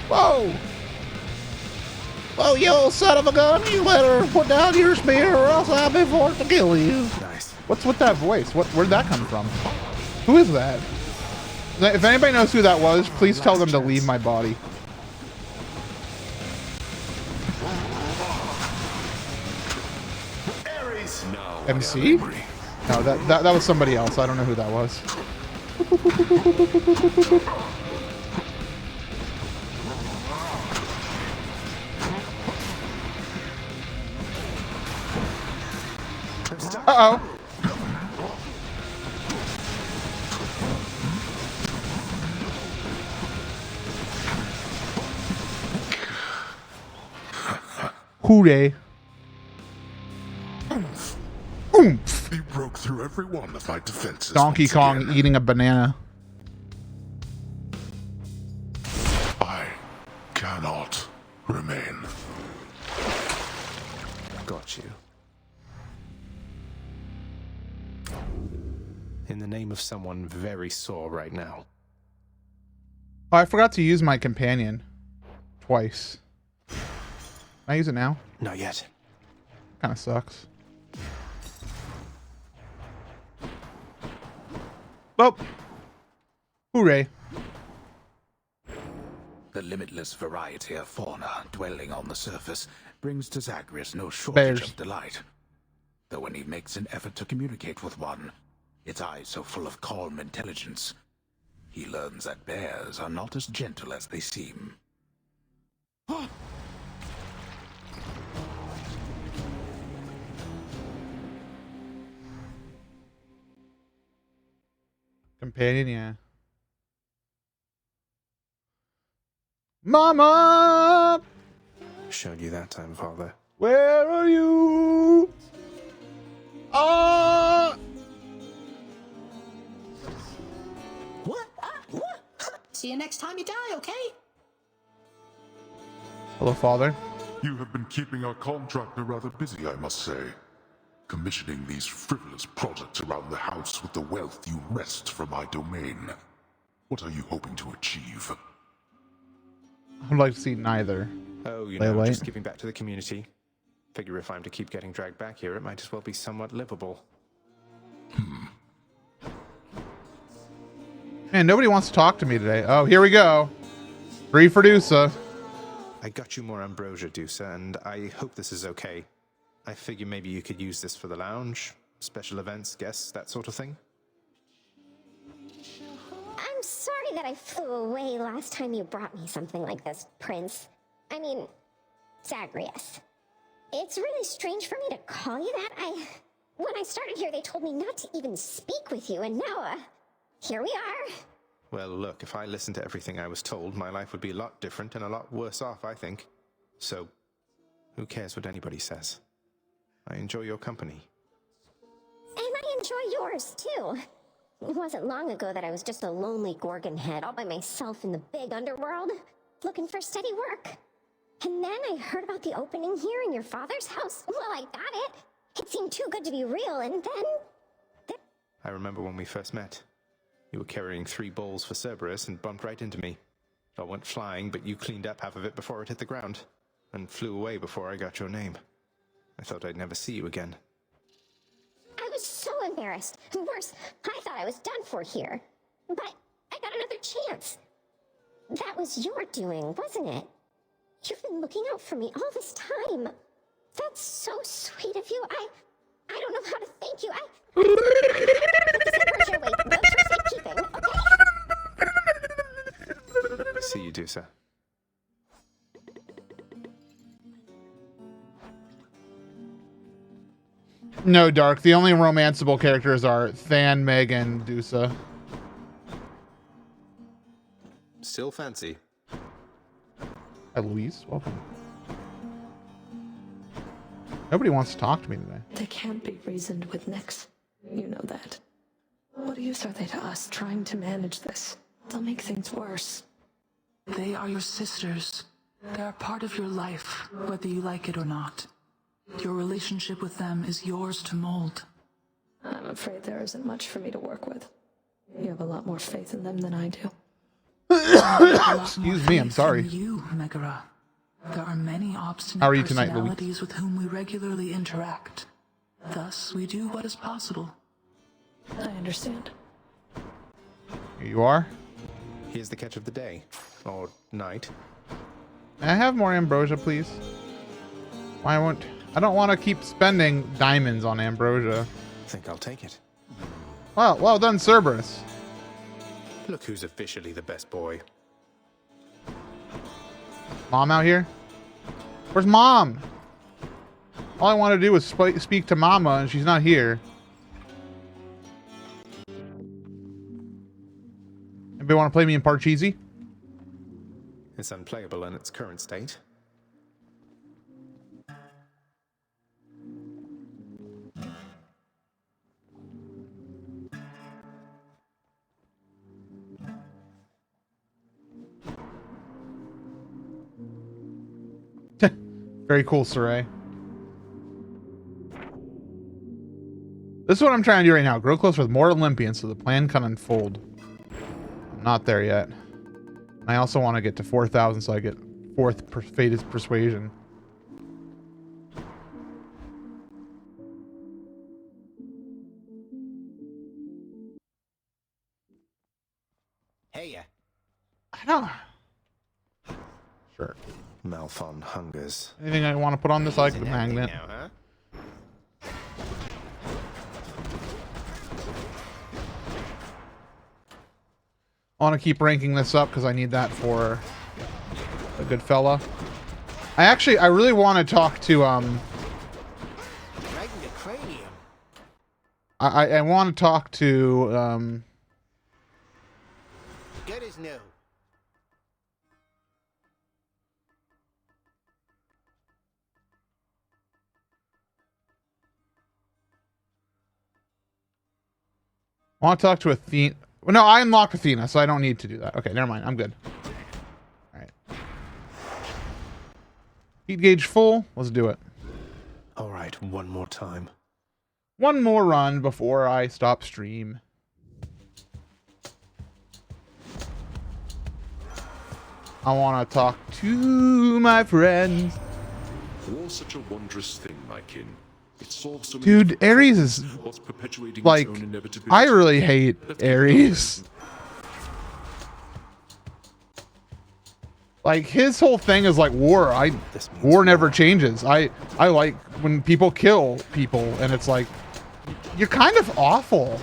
Whoa! Whoa, you old son of a gun! You better put down your spear, or else I'll be forced to kill you. Nice. What's with that voice? Where'd that come from? Who is that? If anybody knows who that was, please tell them to leave my body. MC? No, that was somebody else. I don't know who that was. Uh-oh. Hooray. Oomph. You broke through every one of my defenses. Donkey Kong eating a banana. I cannot remain. Got you. In the name of someone very sore right now. Oh, I forgot to use my companion. Twice. Can I use it now? Not yet. Kind of sucks. Well, hooray. The limitless variety of fauna dwelling on the surface brings to Zagreus no shortage of delight. Though when he makes an effort to communicate with one, its eyes so full of calm intelligence, he learns that bears are not as gentle as they seem. Companion, yeah. Mama! Showed you that time, Father. Where are you? What? See you next time you die, okay? Hello, Father. You have been keeping our contractor rather busy, I must say. Commissioning these frivolous projects around the house with the wealth you wrest from my domain. What are you hoping to achieve? I'd like to see neither. Oh, you Lay know, light. just giving back to the community. Figure if I'm to keep getting dragged back here, it might as well be somewhat livable. Man, nobody wants to talk to me today. Oh, here we go. Free for Dusa. I got you more ambrosia, Dusa, and I hope this is okay. I figure maybe you could use this for the lounge, special events, guests, that sort of thing. I'm sorry that I flew away last time you brought me something like this, Prince. I mean, Zagreus. It's really strange for me to call you that. When I started here, they told me not to even speak with you, and now, here we are. Well, look, if I listened to everything I was told, my life would be a lot different and a lot worse off, I think. So, who cares what anybody says? I enjoy your company. And I enjoy yours, too. It wasn't long ago that I was just a lonely Gorgon head all by myself in the big underworld, looking for steady work. And then I heard about the opening here in your father's house. Well, I got it. It seemed too good to be real, and then... I remember when we first met. You were carrying 3 bowls for Cerberus and bumped right into me. I went flying, but you cleaned up half of it before it hit the ground, and flew away before I got your name. I thought I'd never see you again. I was so embarrassed. Worse, I thought I was done for here. But I got another chance. That was your doing, wasn't it? You've been looking out for me all this time. That's so sweet of you. I don't know how to thank you. Those for safekeeping, okay? See you, Dusa. No, Dark. The only romanceable characters are Than, Meg, and Dusa. Still fancy. Hi, Louise. Welcome. Nobody wants to talk to me today. They can't be reasoned with, Nyx. You know that. What use are they to us trying to manage this? they'll make things worse. They are your sisters. They are part of your life, whether you like it or not. Your relationship with them is yours to mold. I'm afraid there isn't much for me to work with. You have a lot more faith in them than I do. Excuse me, I'm sorry. You, Megara. There are many obstinate How are you tonight, personalities with whom we regularly interact. Thus, we do what is possible. I understand. Here you are. Here's the catch of the day. Or night. May I have more ambrosia, please? Why won't... I don't want to keep spending diamonds on ambrosia. I think I'll take it. Well done, Cerberus. Look who's officially the best boy. Mom out here? Where's Mom? All I want to do is speak to Mama, and she's not here. Anybody want to play me in Parcheesi? It's unplayable in its current state. Very cool, Saray. This is what I'm trying to do right now. Grow close with more Olympians so the plan can unfold. I'm not there yet. And I also want to get to 4,000 so I get 4th Fated Persuasion. Hey, I don't... Sure. Malphon hungers. Anything I want to put on this, like the magnet. Now, huh? I want to keep ranking this up because I need that for a good fella. I really want to talk to Right in the cranium. I want to talk to Good as new. I want to talk to Athena. Well, no, I unlocked Athena, so I don't need to do that. Okay, never mind. I'm good. All right. Heat gauge full. Let's do it. All right, one more time. One more run before I stop stream. I want to talk to my friends. War's such a wondrous thing, my kin. It solves so many Dude, Ares is what's perpetuating like, its own inevitability. I really hate Ares. Like his whole thing is like war. War never changes. I like when people kill people and it's like you're kind of awful.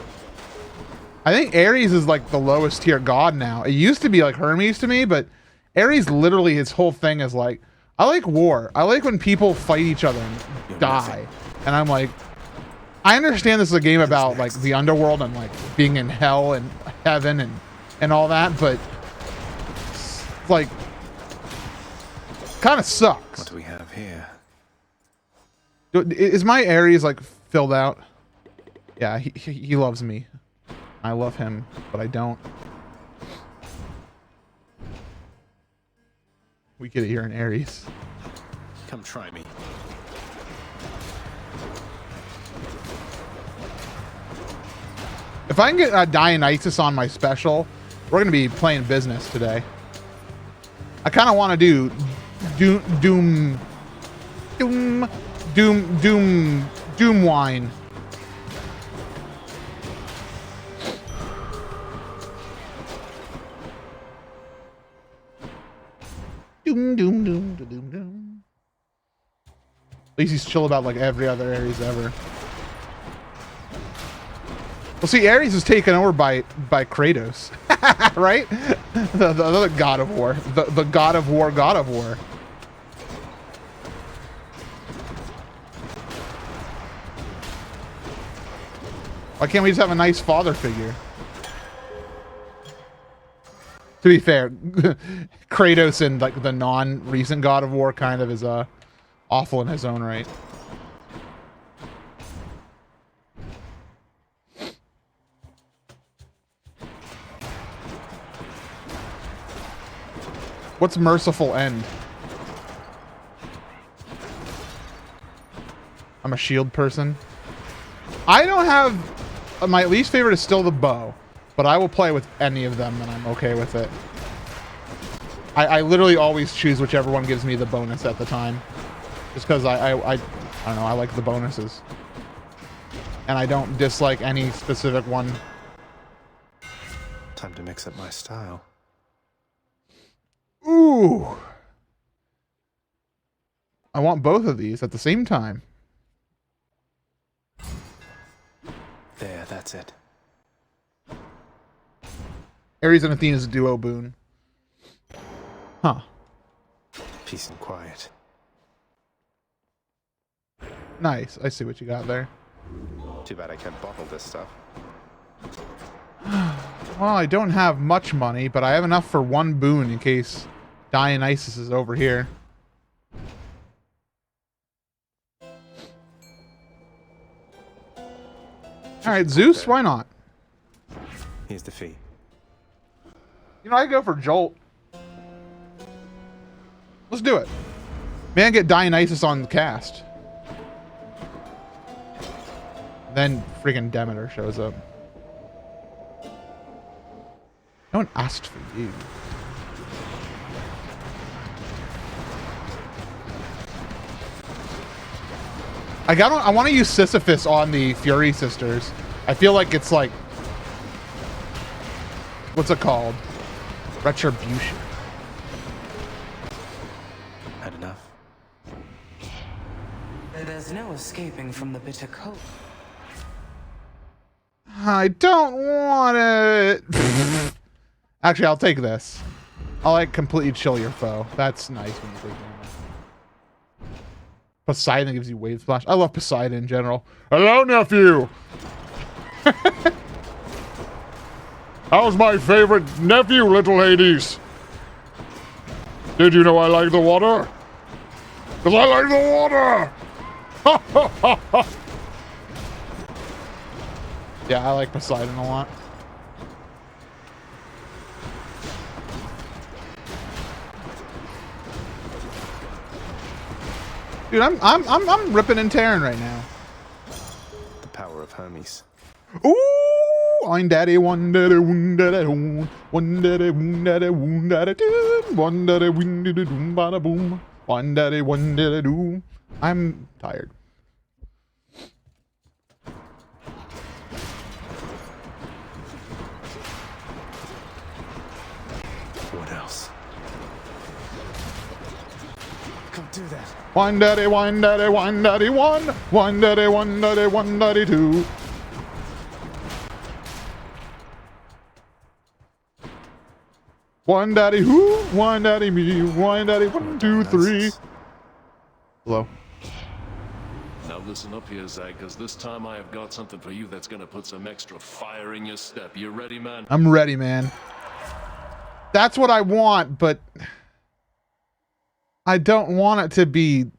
I think Ares is like the lowest tier god now. It used to be like Hermes to me, but Ares literally his whole thing is like I like war. I like when people fight each other and die. And I'm like, I understand this is a game about like the underworld and like being in hell and heaven and all that, but like kind of sucks. What do we have here? Is my Ares like filled out? Yeah, he loves me. I love him, but I don't. We get it here in Ares. Come try me. If I can get Dionysus on my special, we're going to be playing business today. I kind of want to do Doom wine. Doom. At least he's chill about like every other Ares ever. Well, see, Ares is taken over by Kratos, right? The other god of war, the god of war, god of war. Why can't we just have a nice father figure? To be fair, Kratos and like the non-recent God of War kind of is awful in his own right. What's merciful end? I'm a shield person. I don't have... my least favorite is still the bow, but I will play with any of them and I'm okay with it. I literally always choose whichever one gives me the bonus at the time. Just because I don't know, I like the bonuses. And I don't dislike any specific one. Time to mix up my style. Ooh. I want both of these at the same time. There, that's it. Ares and Athena's duo boon. Huh. Peace and quiet. Nice. I see what you got there. Too bad I can't bottle this stuff. Well, I don't have much money, but I have enough for one boon in case Dionysus is over here. Alright, Zeus, why not? Here's the fee. You know, I go for Jolt. Let's do it. Man, get Dionysus on the cast. Then freaking Demeter shows up. No one asked for you. I want to use Sisyphus on the Fury Sisters. I feel like it's like... what's it called? Retribution. Had enough? There's no escaping from the bitter cold. I don't want it. Actually, I'll take this. I'll like completely chill your foe. That's nice when you take damage. Poseidon gives you wave splash. I love Poseidon in general. Hello, nephew. How's my favorite nephew, little Hades? Did you know I like the water? Because I like the water. Ha ha ha ha. Yeah, I like Poseidon a lot. Dude, I'm ripping and tearing right now. The power of Hermes. Ooh, I'm daddy, one daddy, one daddy, one daddy, one daddy, one daddy, one daddy, one daddy, boom, bada boom, one daddy, one daddy, do. I'm tired. What else? Can't do that. One daddy, one daddy, one daddy, one daddy, one daddy, one daddy, two. One daddy who, one daddy me, one daddy, 1, 2, 3. Hello. Now listen up here, Zag, because this time I have got something for you that's gonna put some extra fire in your step. You ready, man? I'm ready, man. That's what I want, but I don't want it to be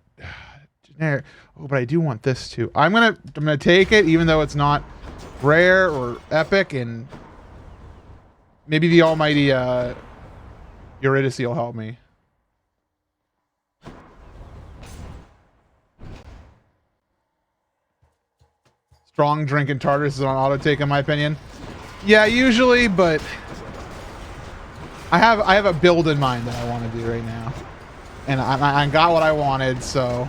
generic. Oh, but I do want this too. I'm gonna take it, even though it's not rare or epic, and maybe the almighty Eurydice will help me. Strong drink in Tartarus is on auto take, in my opinion. Yeah, usually, but I have a build in mind that I want to do right now, and I got what I wanted, so.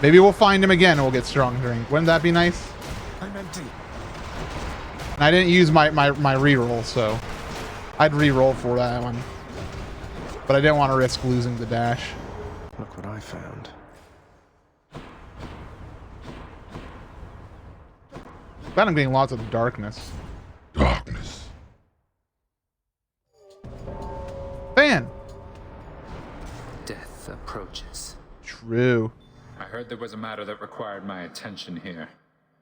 Maybe we'll find him again and we'll get strong drink. Wouldn't that be nice? I'm empty. And I didn't use my reroll, so I'd reroll for that one. But I didn't want to risk losing the dash. Look what I found. Glad I'm getting lots of darkness. Darkness. Fan. Death approaches. True. I heard there was a matter that required my attention here.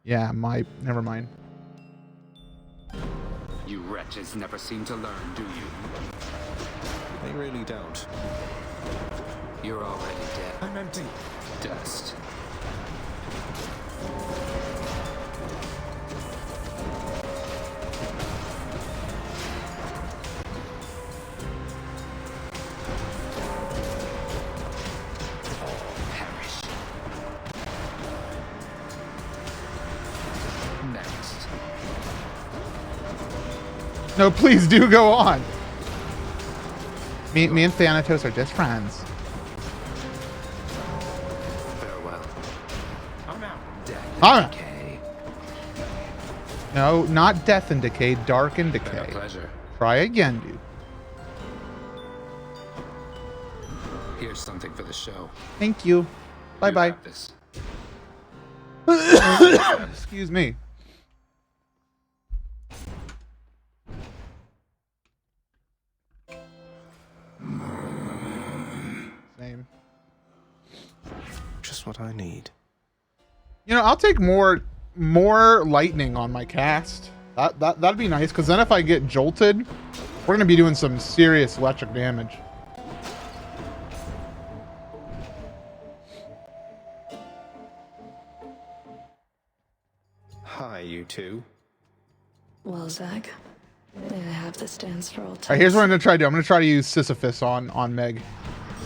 Yeah, never mind. You wretches never seem to learn, do you? They really don't. You're already dead. I'm empty. Dust. No, please do go on. Me and Thanatos are just friends. Farewell. All right. No, not death and decay, dark and decay. Been a pleasure. Try again, dude. Here's something for the show. Thank you. Bye bye. Got this. Excuse me. Same. Just what I need. You know, I'll take more lightning on my cast. That'd be nice, because then if I get jolted, we're gonna be doing some serious electric damage. Hi, you two. Well, Zag, may I have this dance for all time? All right, here's what I'm gonna try to do. I'm gonna try to use Sisyphus on Meg.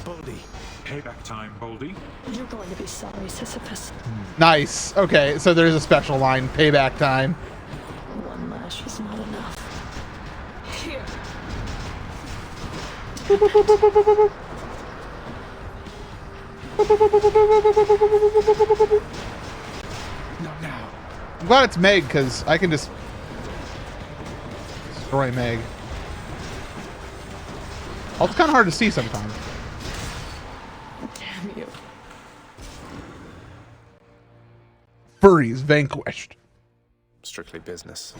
Baldy. Payback time, Baldy. You're going to be sorry, Sisyphus. Nice. Okay, so there's a special line. Payback time. One lash was not enough. Here. Not now. I'm glad it's Meg, because I can just destroy Meg. Oh, it's kind of hard to see sometimes. Damn you. Furries vanquished. Strictly business.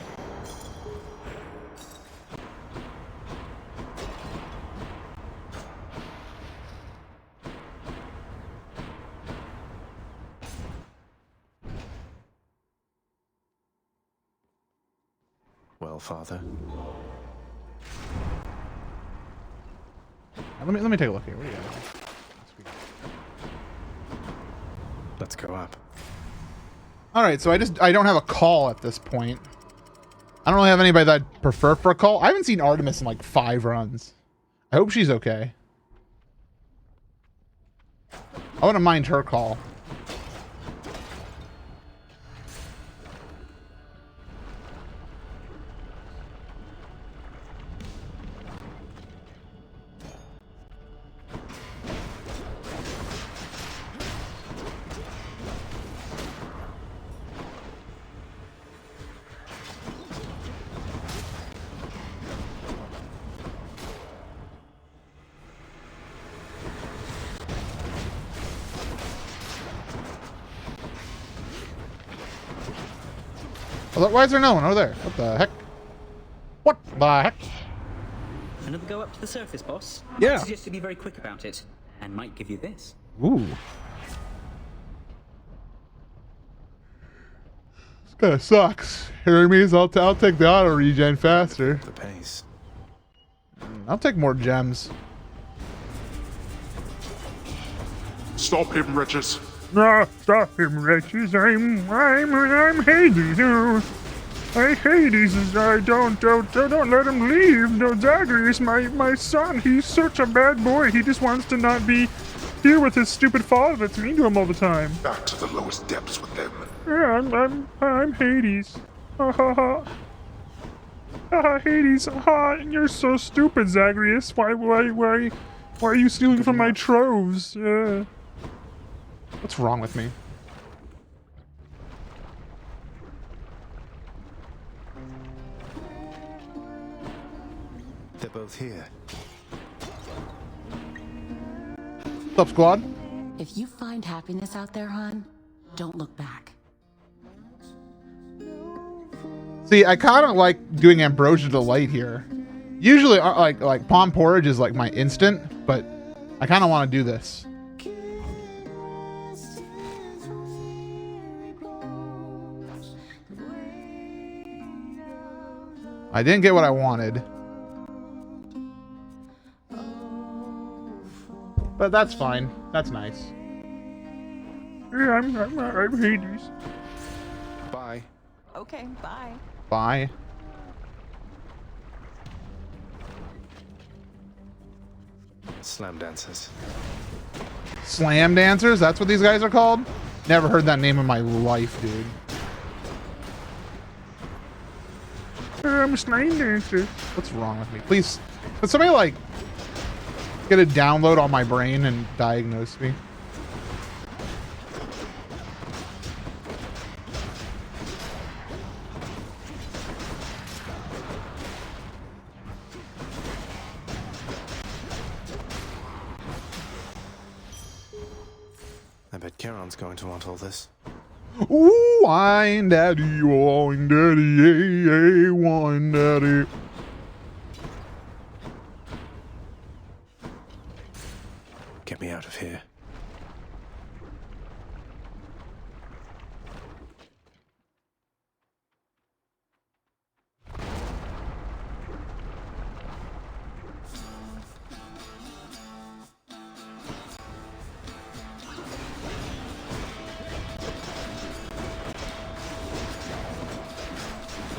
Well, Father. Let me take a look here. What do you got? Let's go up. All right, so I don't have a call at this point. I don't really have anybody that I'd prefer for a call. I haven't seen Artemis in like 5 runs. I hope she's okay. I wouldn't mind her call. Why is there no one over there? What the heck? What the heck? Another go up to the surface, boss? Yeah. I suggest you be very quick about it, and might give you this. Ooh. This kind of sucks. It means I'll take the auto regen faster. The pace. I'll take more gems. Stop him, wretches. No, stop him, wretches. I'm Hades. I Hades. I don't let him leave. No, Zagreus, my son, he's such a bad boy. He just wants to not be here with his stupid father that's mean to him all the time. Back to the lowest depths with them. Yeah, I'm Hades. Ha ha ha. Ha Hades. Ha, you're so stupid, Zagreus. Why are you stealing from my troves? Yeah. What's wrong with me? They're both here. What's up, squad? If you find happiness out there, hon, don't look back. See, I kind of like doing Ambrosia Delight here. Usually, like Palm Porridge is like my instant, but I kind of want to do this. I didn't get what I wanted. But that's fine. That's nice. Yeah, I'm Hades. Bye. Okay, bye. Bye. Slam dancers. Slam dancers? That's what these guys are called? Never heard that name in my life, dude. I'm I'm Slime Dancer. What's wrong with me? Please, can somebody like get a download on my brain and diagnose me? I bet Charon's going to want all this. Ooh, wine daddy, yeah, wine daddy. Get me out of here.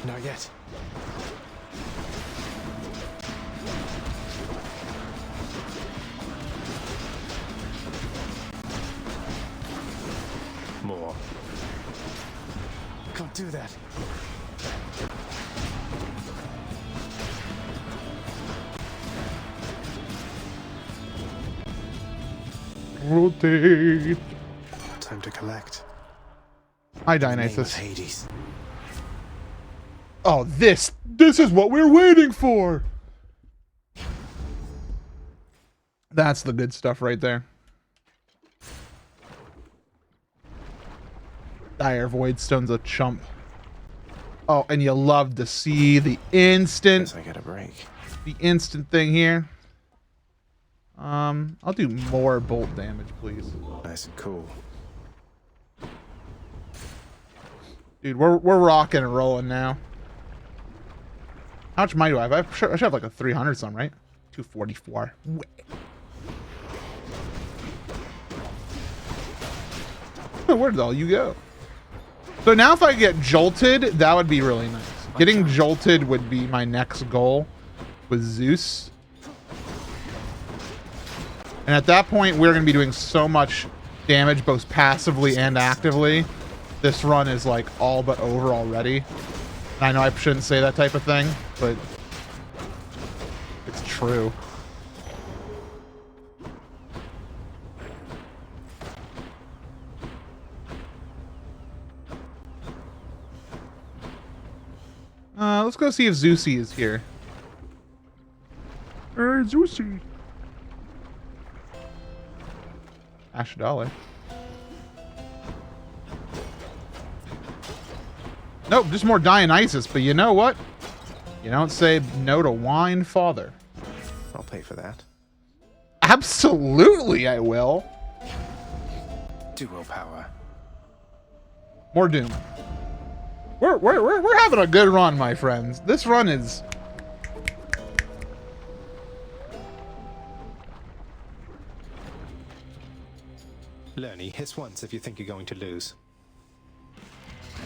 Not yet. More. Can't do that. Rotate. Time to collect. Hi, Dionysus. Hades. Oh, this is what we're waiting for. That's the good stuff right there. Dire Voidstone's a chump. Oh, and you love to see the instant. Guess I get a break. The instant thing here. I'll do more bolt damage, please. Nice and cool. Dude, we're rocking and rolling now. How much money do I have? I should have like a 300 some, right? 244. Where did all you go? So now if I get jolted, that would be really nice. Getting jolted would be my next goal with Zeus. And at that point, we're going to be doing so much damage, both passively and actively. This run is like all but over already. And I know I shouldn't say that type of thing, but it's true. Let's go see if Zeusy is here. Zeusy. Ash dollar. Nope, just more Dionysus, but you know what? You don't say no to wine, father. I'll pay for that. Absolutely, I will. Duo power. More Doom. We're having a good run, my friends. This run is... Lerny, hiss once if you think you're going to lose.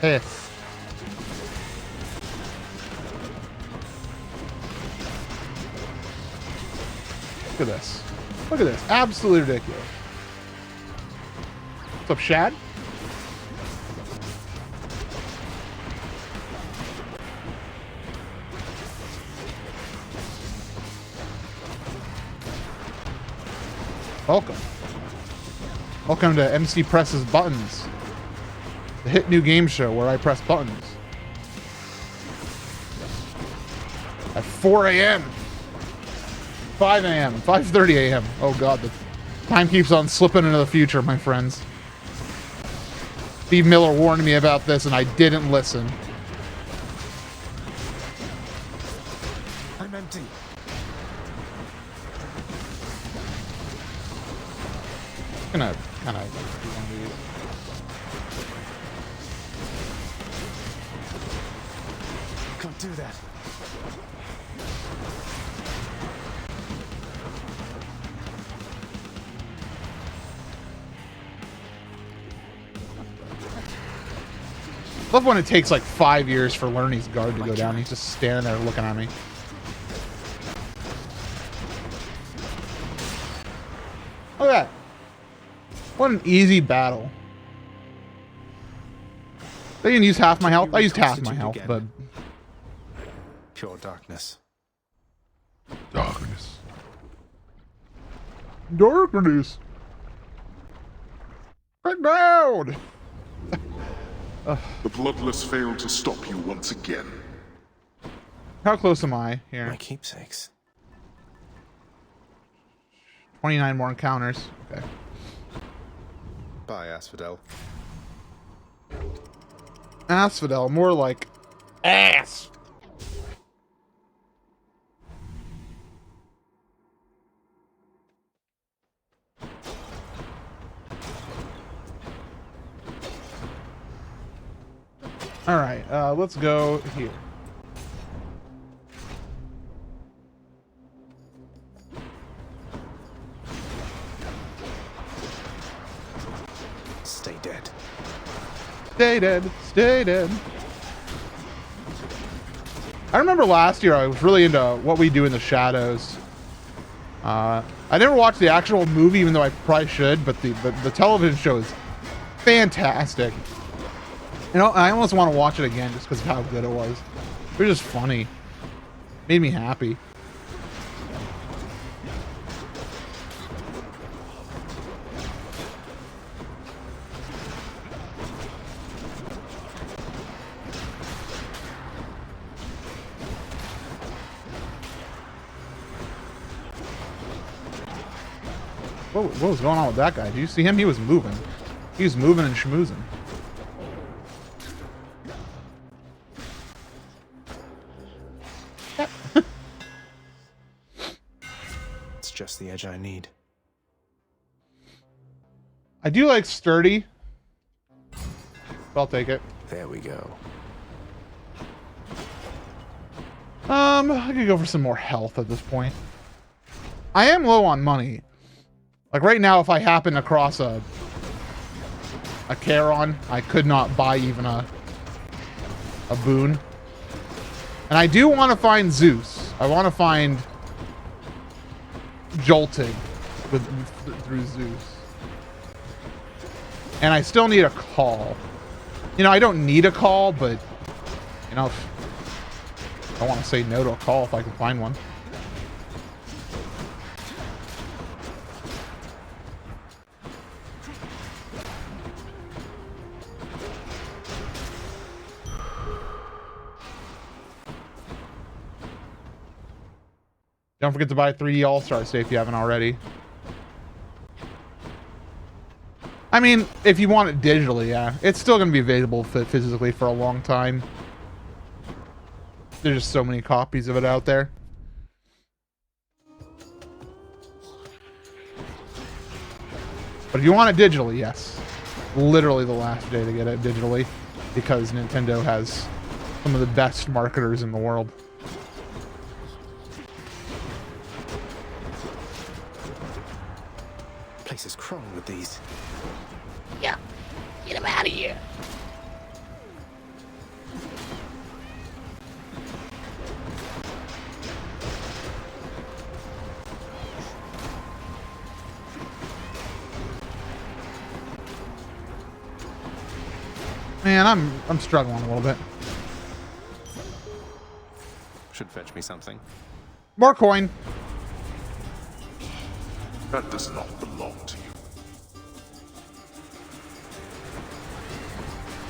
Hiss. Look at this. Look at this. Absolutely ridiculous. What's up, Shad? Welcome. Welcome to MC Presses Buttons, the hit new game show where I press buttons. At 4 a.m. 5 a.m. 5:30 a.m. Oh god, the time keeps on slipping into the future, my friends. Steve Miller warned me about this and I didn't listen. I'm empty. I'm gonna kind of do one of these. Can't do that. Love when it takes like 5 years for Lerny's guard to go down. He's just standing there looking at me. Look at that. What an easy battle. They didn't use half my health. I used half my health, but... Pure darkness. Darkness. Darkness. Get down. The Bloodless failed to stop you once again. How close am I here? My keepsakes. 29 more encounters. Okay. Bye, Asphodel. Asphodel, more like ass. All right, let's go here. Stay dead. Stay dead. Stay dead. I remember last year I was really into What We Do in the Shadows. I never watched the actual movie, even though I probably should, but the television show is fantastic. You know, I almost want to watch it again just because of how good it was. It was just funny. Made me happy. What was going on with that guy? Did you see him? He was moving. He was moving and schmoozing. It's just the edge I need. I do like sturdy. I'll take it. There we go. I could go for some more health at this point. I am low on money. Like right now, if I happen across a Charon, I could not buy even a boon. And I do want to find Zeus. I want to find Jolted through Zeus. And I still need a call. You know, I don't need a call, but you know, I want to say no to a call if I can find one. Don't forget to buy 3D All-Star Stay if you haven't already. I mean, if you want it digitally, yeah. It's still going to be available physically for a long time. There's just so many copies of it out there. But if you want it digitally, yes. Literally the last day to get it digitally. Because Nintendo has some of the best marketers in the world. Place is crawling with these. Yeah, get him out of here. Man, I'm struggling a little bit. Should fetch me something. More coin. That does not belong to you.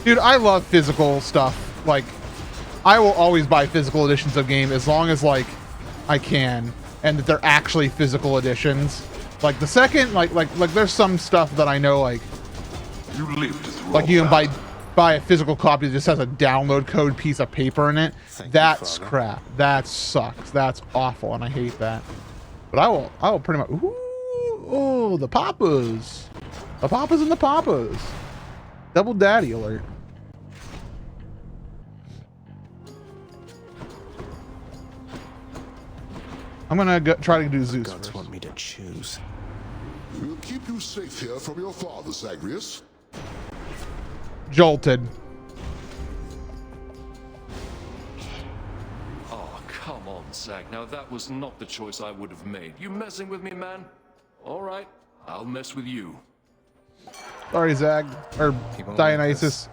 Dude, I love physical stuff. Like, I will always buy physical editions of game as long as, like, I can. And that they're actually physical editions. Like, the second, like there's some stuff that I know, like... You lived through like, you all can that. buy a physical copy that just has a download code piece of paper in it. That's Father. crap. That sucks. That's awful, and I hate that. But I will pretty much... Ooh, oh, the Papas. The Papas and the Papas. Double daddy alert. I'm gonna try to do Zeus Gods first. want me to choose. We'll keep you safe here from your father, Zagreus. Jolted. Oh, come on, Zag. Now that was not the choice I would have made. You messing with me, man? All right, I'll mess with you. Sorry, Zag. Or Dionysus.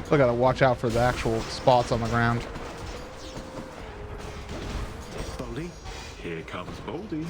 Still gotta watch out for the actual spots on the ground. Boldy? Here comes Boldy.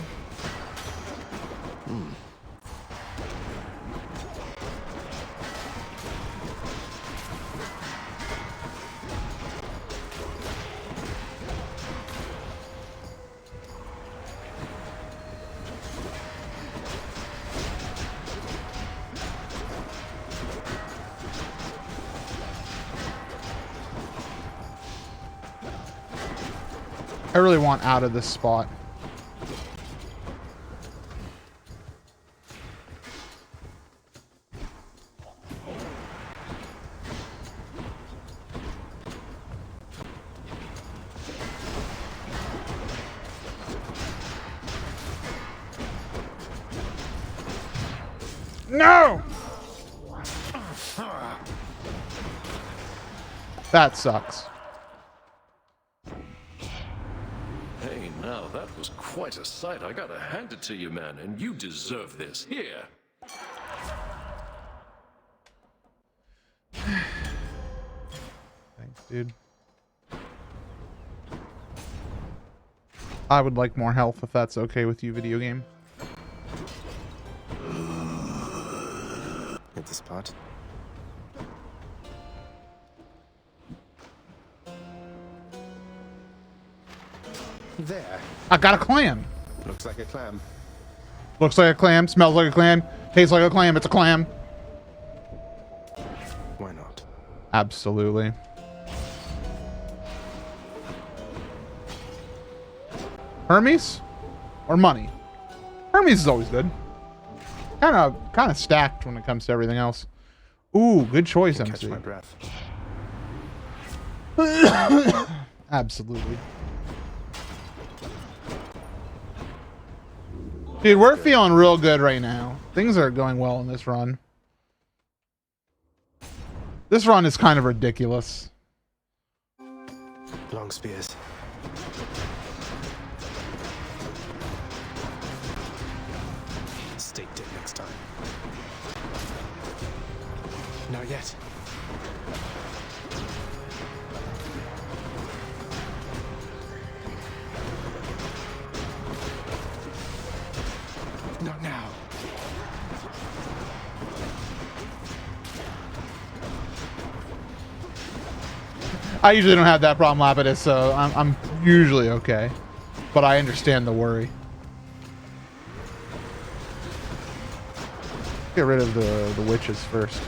I really want out of this spot. No! That sucks. Hey, now that was quite a sight. I gotta hand it to you, man, and you deserve this. Here. Thanks, dude. I would like more health if that's okay with you, video game. Hit the spot. There. I got a clam. Looks like a clam. Looks like a clam, smells like a clam, tastes like a clam, it's a clam. Why not? Absolutely. Hermes or money? Hermes is always good. Kind of stacked when it comes to everything else. Ooh, good choice, MC. Catch my breath. Absolutely. Dude, we're feeling real good right now. Things are going well in this run. This run is kind of ridiculous. Long spears. Staked it next time. Not yet. Not now. I usually don't have that problem, Lapidus, so I'm usually okay. But I understand the worry. Get rid of the witches first.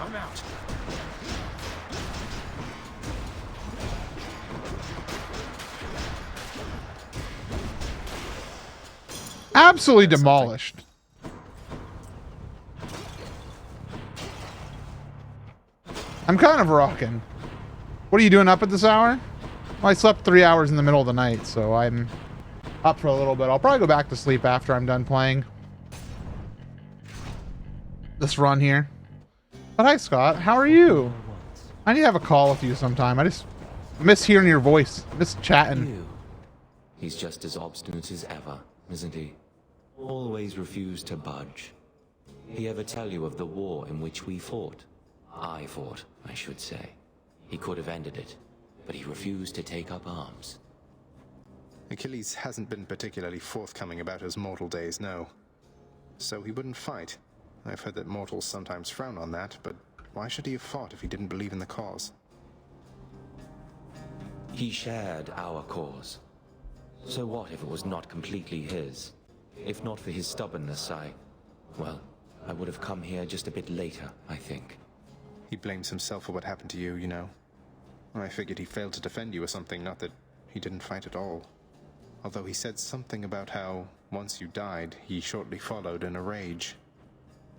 I'm out. Absolutely demolished. I'm kind of rocking. What are you doing up at this hour? Well, I slept 3 hours in the middle of the night, so I'm up for a little bit. I'll probably go back to sleep after I'm done playing this run here. But hi, Scott. How are you? I need to have a call with you sometime. I just miss hearing your voice. Miss chatting. He's just as obstinate as ever, isn't he? Always refused to budge. He ever tell you of the war in which we fought? I fought, I should say. He could have ended it, but he refused to take up arms. Achilles hasn't been particularly forthcoming about his mortal days, no. So he wouldn't fight. I've heard that mortals sometimes frown on that, but why should he have fought if he didn't believe in the cause? He shared our cause. So what if it was not completely his? If not for his stubbornness, I would have come here just a bit later, I think. He blames himself for what happened to you, you know. I figured he failed to defend you or something, not that he didn't fight at all. Although he said something about how, once you died, he shortly followed in a rage.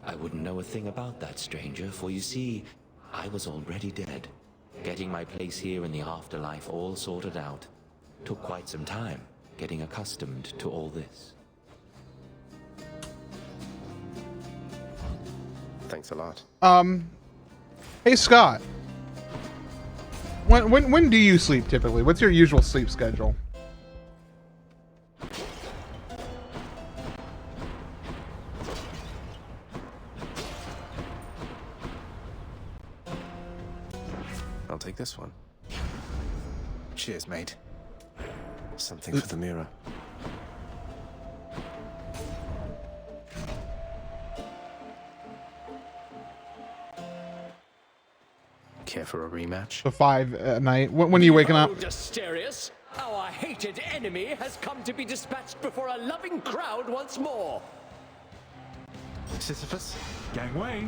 I wouldn't know a thing about that, stranger, for you see, I was already dead. Getting my place here in the afterlife all sorted out. Took quite some time, getting accustomed to all this. Thanks a lot. Hey, Scott. When do you sleep typically? What's your usual sleep schedule? I'll take this one. Cheers, mate. Something for the mirror. Care for a rematch? The 5 at night. When are you waking up? Asterius, our hated enemy has come to be dispatched before a loving crowd once more. Sisyphus? Gangway.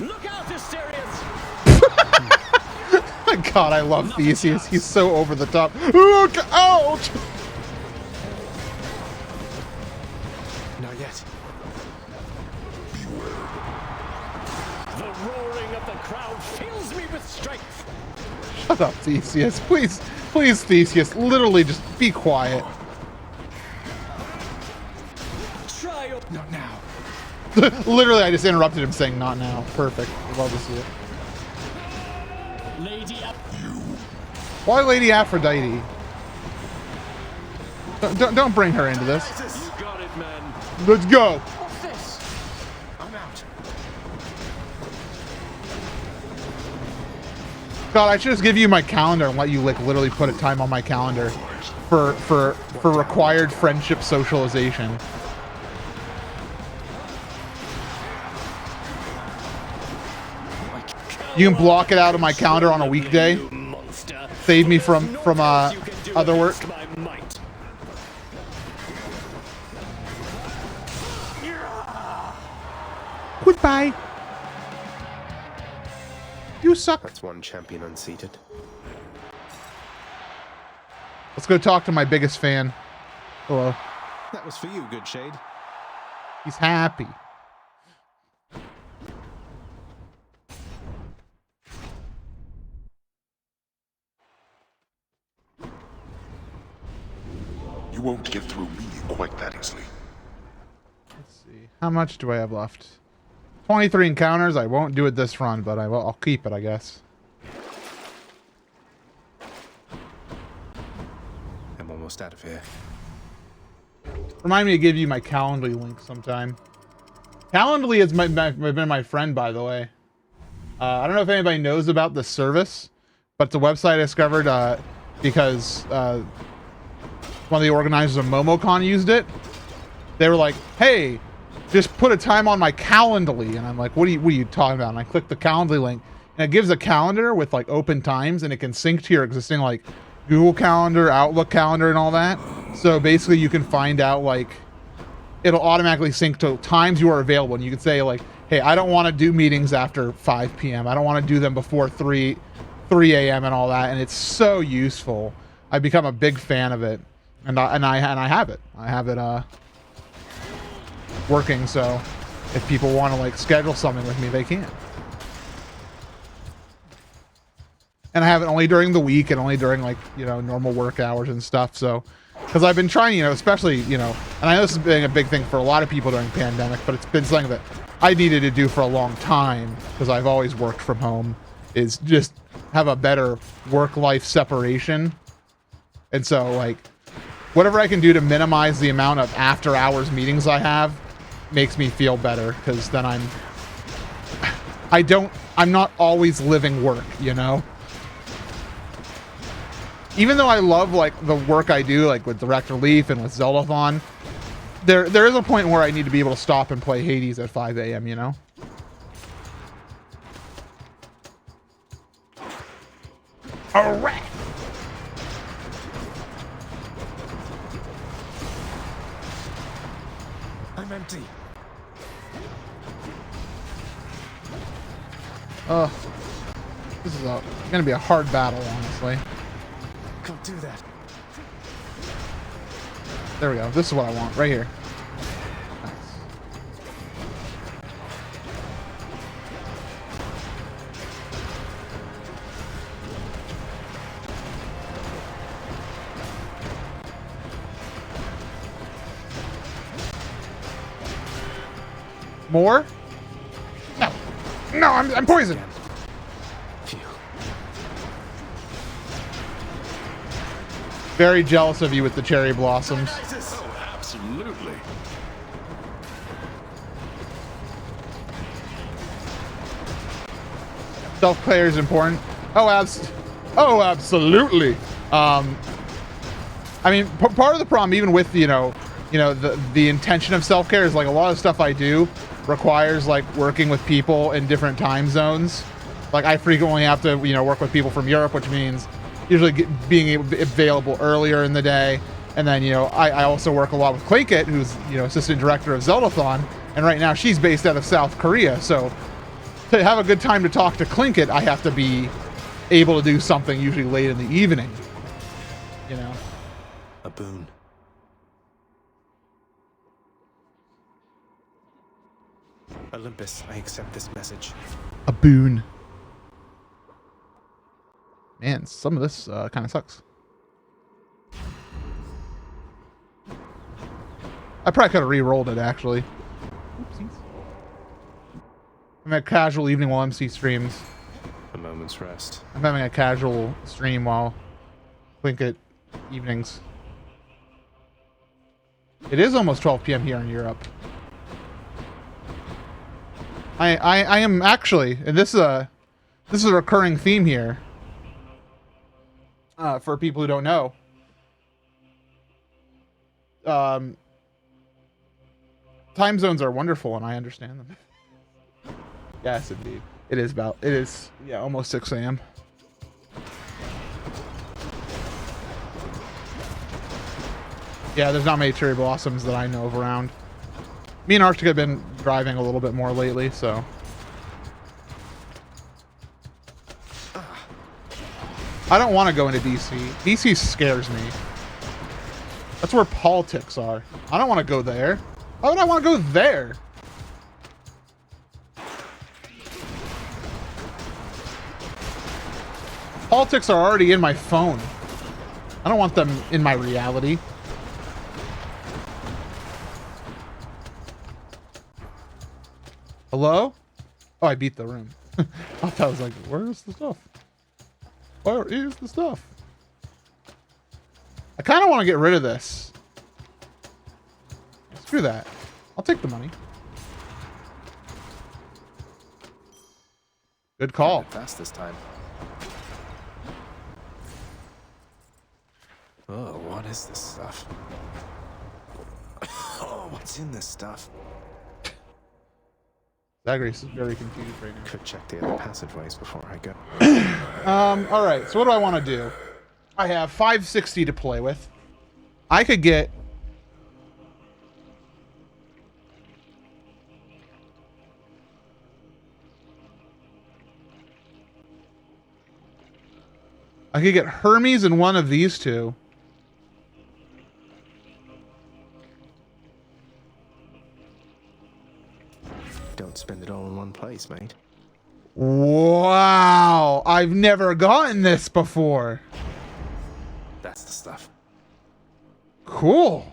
Look out, Asterius! My God, I love Theseus. He's so over the top. Look out! Not yet. The roaring of the crowd fills me with strength. Shut up, Theseus. Please, please, Theseus. Literally, just be quiet. Try your... Not now. Literally, I just interrupted him saying not now. Perfect. I'd love to see it. Lady Why Lady Aphrodite? Don't bring her into this. You got it, man. Let's go. What's this? I'm out. God, I should just give you my calendar and let you like literally put a time on my calendar for required friendship socialization. You can block it out of my calendar on a weekday. Save me from other work. Goodbye. You suck. That's one champion unseated. Let's go talk to my biggest fan. Hello. That was for you, good shade. He's happy. You won't get through me quite that easily. Let's see. How much do I have left? 23 encounters. I won't do it this run, but I'll keep it, I guess. I'm almost out of here. Remind me to give you my Calendly link sometime. Calendly has been my friend, by the way. I don't know if anybody knows about this service, but it's a website I discovered because one of the organizers of MomoCon used it. They were like, "Hey, just put a time on my Calendly," and I'm like, "What are you talking about?" And I click the Calendly link, and it gives a calendar with like open times, and it can sync to your existing like Google Calendar, Outlook Calendar, and all that. So basically, you can find out like it'll automatically sync to times you are available, and you can say like, "Hey, I don't want to do meetings after 5 p.m. I don't want to do them before 3 a.m. and all that." And it's so useful. I've become a big fan of it. And I have it. I have it working, so if people want to like schedule something with me, they can. And I have it only during the week and only during like, you know, normal work hours and stuff. So, because I've been trying, you know, especially, you know, and I know this has been a big thing for a lot of people during the pandemic, but it's been something that I needed to do for a long time because I've always worked from home, is just have a better work-life separation. And so like, whatever I can do to minimize the amount of after-hours meetings I have makes me feel better, because then I'm not always living work, you know? Even though I love like the work I do, like with Director Leaf and with Zeldathon, there is a point where I need to be able to stop and play Hades at 5 a.m., you know? All right. I'm empty. This is gonna be a hard battle, honestly. Can't do that. There we go. This is what I want, right here. Nice. More? No. No, I'm poisoned. Very jealous of you with the cherry blossoms. Oh, absolutely. Self-player is important. Oh, absolutely. I mean, part of the problem, even with the intention of self-care, is like a lot of stuff I do requires like working with people in different time zones. Like I frequently have to work with people from Europe, which means usually being available earlier in the day. And then I also work a lot with Clinkit, who's assistant director of Zeldathon, and right now she's based out of South Korea. So to have a good time to talk to Clinkit, I have to be able to do something usually late in the evening. A boon. Olympus, I accept this message. A boon. Man, some of this kind of sucks. I probably could have re-rolled it, actually. Oopsies. I'm at a casual evening while MC streams. A moment's rest. I'm having a casual stream while Clinkit evenings. It is almost 12 p.m. here in Europe. I am actually, and this is a recurring theme here. For people who don't know. Time zones are wonderful and I understand them. Yes, indeed. It is almost 6 a.m. Yeah, there's not many cherry blossoms that I know of around. Me and Arctic have been driving a little bit more lately, so. I don't want to go into DC. DC scares me. That's where politics are. I don't want to go there. Why would I want to go there? Politics are already in my phone. I don't want them in my reality. Hello? Oh, I beat the room. I thought I was like, where's the stuff? Where is the stuff? I kind of want to get rid of this. Screw that. I'll take the money. Good call. Fast this time. Oh, what is this stuff? Oh, what's in this stuff? Zagreus is very confused right now. Could check the other passageways before I go. All right. So what do I want to do? I have 560 to play with. I could get. I could get Hermes in one of these two. Don't spend it all in one place, mate. Wow. I've never gotten this before. That's the stuff. Cool.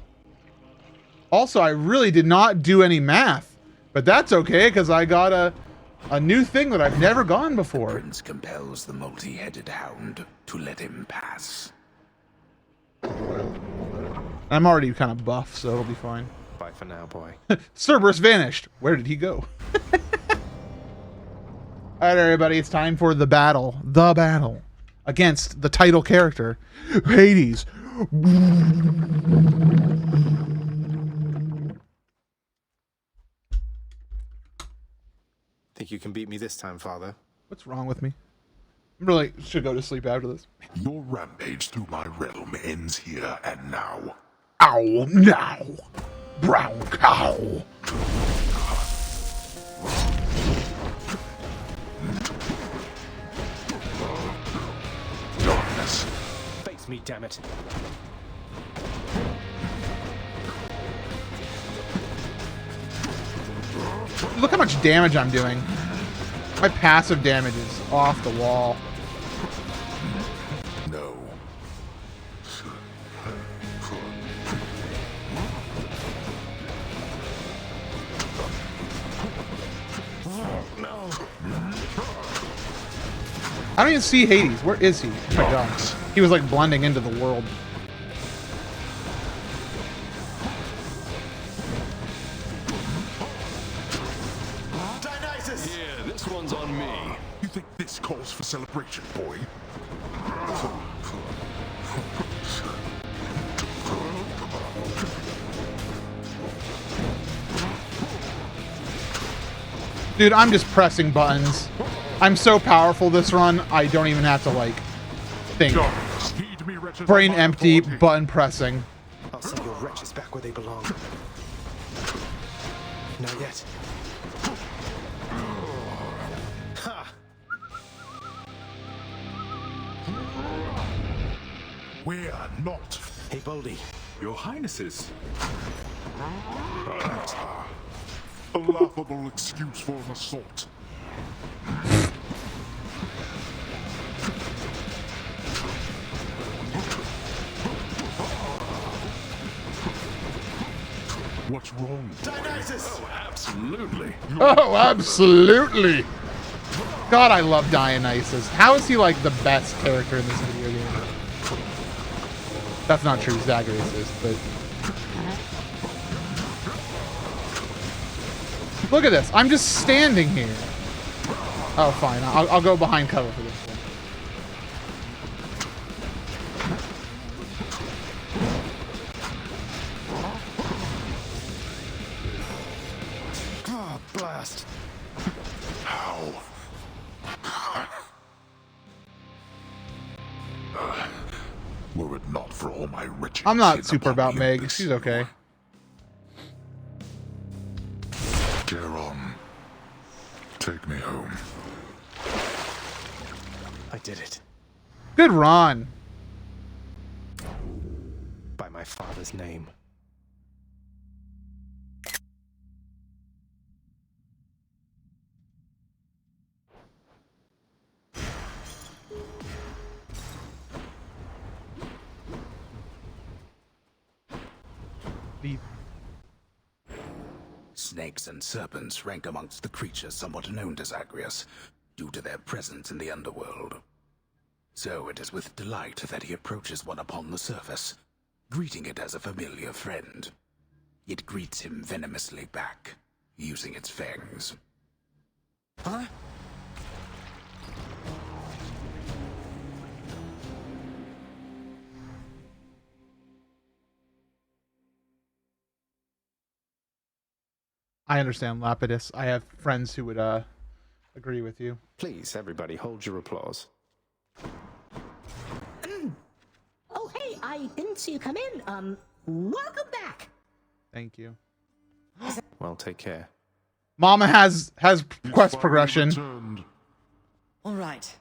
Also, I really did not do any math, but that's okay because I got a new thing that I've never gone before. The prince compels the multi-headed hound to let him pass. I'm already kind of buff, so it'll be fine. Bye for now, boy. Cerberus vanished. Where did he go? All right, everybody, it's time for the battle. The battle against the title character, Hades. Think you can beat me this time, Father? What's wrong with me? I really should go to sleep after this. Your rampage through my realm ends here and now. Ow, now. Brown cow. Darkness. Face me, damn it. Look how much damage I'm doing. My passive damage is off the wall. No. No. I don't even see Hades. Where is he? Oh my god. He was like blending into the world. Dionysus! Yeah, this one's on me. You think this calls for celebration, boy? Dude, I'm just pressing buttons. I'm so powerful this run, I don't even have to, like, think. Brain empty, button pressing. I'll send your wretches back where they belong. Not yet. Ha! We're not. Hey, Baldy. Your Highnesses. A laughable excuse for an assault. What's wrong? Dionysus! Oh, absolutely. Oh, absolutely. God, I love Dionysus. How is he like the best character in this video game? That's not true, Zagreus is, but... Look at this. I'm just standing here. Oh, fine. I'll go behind cover for this one. Oh, blast. How? Were it not for all my riches... I'm not super about Meg. She's okay. Charon, take me home. I did it. Good run. By my father's name. Snakes and serpents rank amongst the creatures somewhat known to Zagreus, due to their presence in the underworld. So it is with delight that he approaches one upon the surface, greeting it as a familiar friend. It greets him venomously back, using its fangs. Huh? I understand, Lapidus. I have friends who would agree with you. Please, everybody, hold your applause. Oh, hey, I didn't see you come in. Welcome back. Thank you. Well, take care. Mama has quest progression. All right.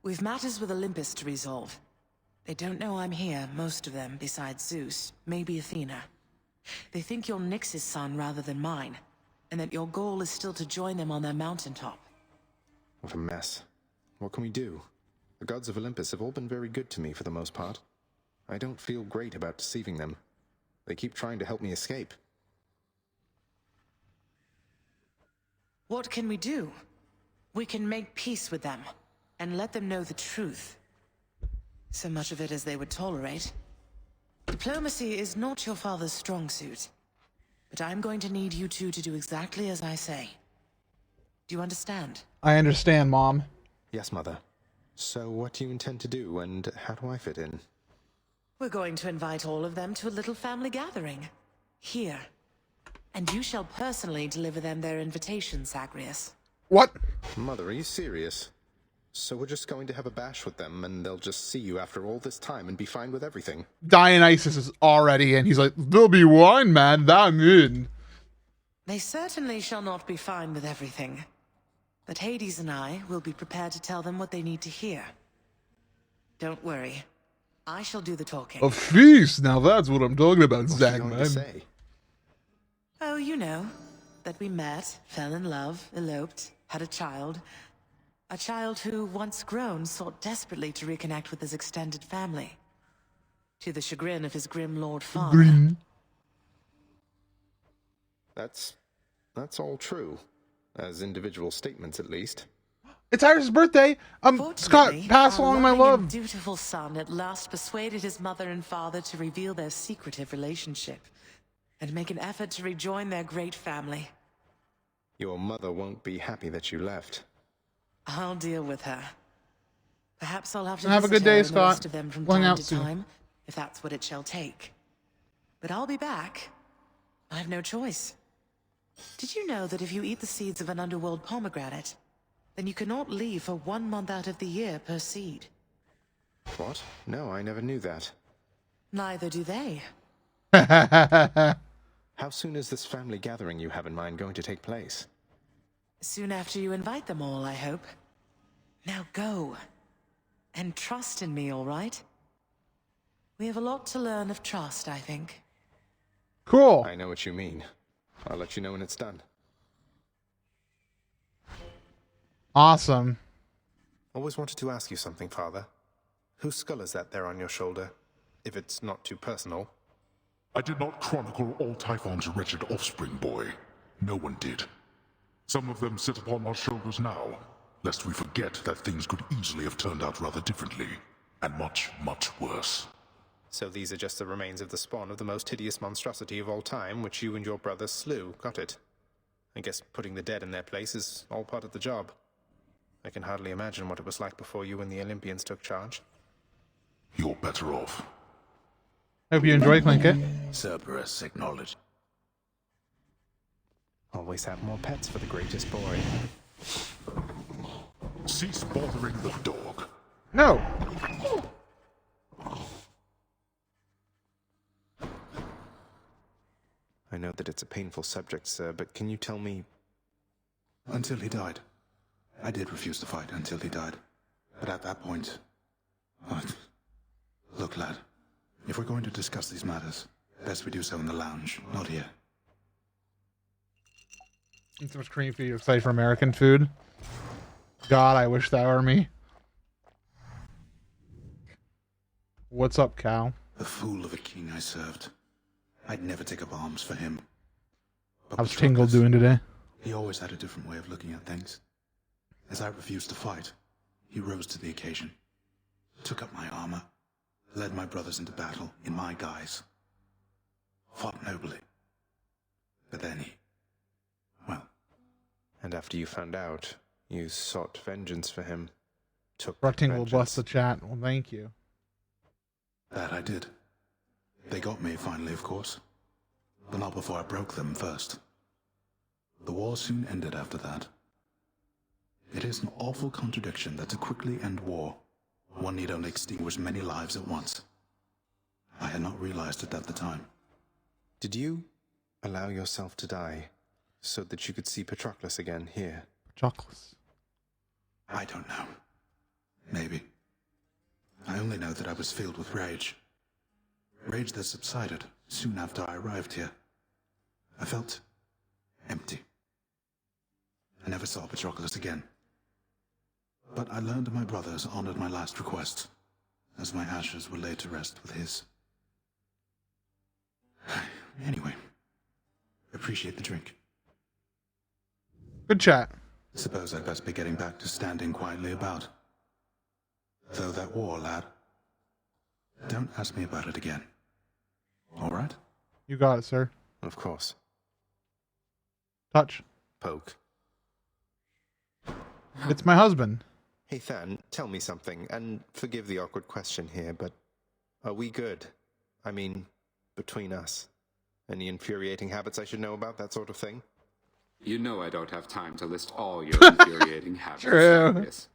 We've matters with Olympus to resolve. They don't know I'm here, most of them, besides Zeus, maybe Athena. They think you're Nyx's son rather than mine, and that your goal is still to join them on their mountaintop. What a mess. What can we do? The gods of Olympus have all been very good to me for the most part. I don't feel great about deceiving them. They keep trying to help me escape. What can we do? We can make peace with them, and let them know the truth. So much of it as they would tolerate. Diplomacy is not your father's strong suit. But I'm going to need you two to do exactly as I say. Do you understand? I understand, Mom. Yes, Mother. So what do you intend to do, and how do I fit in? We're going to invite all of them to a little family gathering. Here. And you shall personally deliver them their invitation, Zagreus. What? Mother, are you serious? So we're just going to have a bash with them, and they'll just see you after all this time and be fine with everything? Dionysus is already in. He's like, there'll be wine, man. I'm in. They certainly shall not be fine with everything. But Hades and I will be prepared to tell them what they need to hear. Don't worry. I shall do the talking. A feast. Now that's what I'm talking about, Zagman. Oh, you know. That we met, fell in love, eloped, had a child. A child who, once grown, sought desperately to reconnect with his extended family. To the chagrin of his grim lord father. Grim. That's all true. As individual statements, at least. It's Iris' birthday. Scott, pass along my love. Our dutiful son at last persuaded his mother and father to reveal their secretive relationship and make an effort to rejoin their great family. Your mother won't be happy that you left. I'll deal with her. Perhaps I'll have to Have a visit good day, her and the Scott. rest of them from We'll hang time out to soon. time, if that's what it shall take. But I'll be back. I have no choice. Did you know that if you eat the seeds of an underworld pomegranate, then you cannot leave for 1 month out of the year per seed? What? No, I never knew that. Neither do they. How soon is this family gathering you have in mind going to take place? Soon after you invite them all, I hope. Now go. And trust in me, all right? We have a lot to learn of trust, I think. Cool. I know what you mean. I'll let you know when it's done. Awesome. Always wanted to ask you something, Father. Whose skull is that there on your shoulder? If it's not too personal. I did not chronicle all Typhon's wretched offspring, boy. No one did. Some of them sit upon our shoulders now, lest we forget that things could easily have turned out rather differently, and much, much worse. So these are just the remains of the spawn of the most hideous monstrosity of all time, which you and your brothers slew, got it? I guess putting the dead in their place is all part of the job. I can hardly imagine what it was like before you and the Olympians took charge. You're better off. Hope you enjoy Plinkett. Cerberus acknowledged. Always have more pets for the greatest boy. Cease bothering the dog. No. I know that it's a painful subject, sir, but can you tell me... Until he died. I did refuse to fight until he died. But at that point... Look, lad. If we're going to discuss these matters, best we do so in the lounge, not here. Eat so much cream for you excited for American food. God, I wish that were me. What's up, Cal? The fool of a king I served. I'd never take up arms for him. But How's Tingle doing today? he always had a different way of looking at things. As I refused to fight, he rose to the occasion, took up my armor, led my brothers into battle in my guise, fought nobly. But then he... well... And after you found out, you sought vengeance for him. Took Tingle will vengeance. bless the chat. Well, thank you. That I did. They got me finally, of course. But not before I broke them first. The war soon ended after that. It is an awful contradiction that to quickly end war, one need only extinguish many lives at once. I had not realized it at the time. Did you allow yourself to die so that you could see Patroclus again here? Patroclus. I don't know. Maybe. I only know that I was filled with rage. Rage that subsided soon after I arrived here. I felt empty. I never saw Patroclus again. But I learned my brothers honored my last request, as my ashes were laid to rest with his. Anyway, appreciate the drink. Good chat. Suppose I'd best be getting back to standing quietly about. Though that war, lad. Don't ask me about it again. All right? You got it, sir. Of course. Touch. Poke. It's my husband. Hey, Than, tell me something, and forgive the awkward question here, but are we good? I mean, between us. Any infuriating habits I should know about, that sort of thing? You know I don't have time to list all your infuriating habits. True. Zagreus.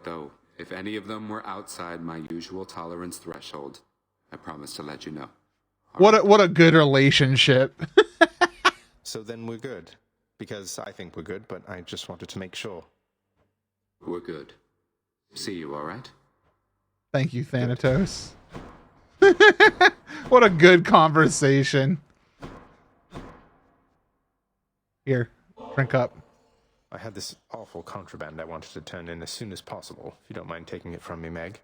Though, if any of them were outside my usual tolerance threshold, I promise to let you know. What a good relationship. So then we're good. Because I think we're good, but I just wanted to make sure. We're good. See you, all right? Thank you, Thanatos. What a good conversation. Here, drink up. I had this awful contraband I wanted to turn in as soon as possible, if you don't mind taking it from me, Meg.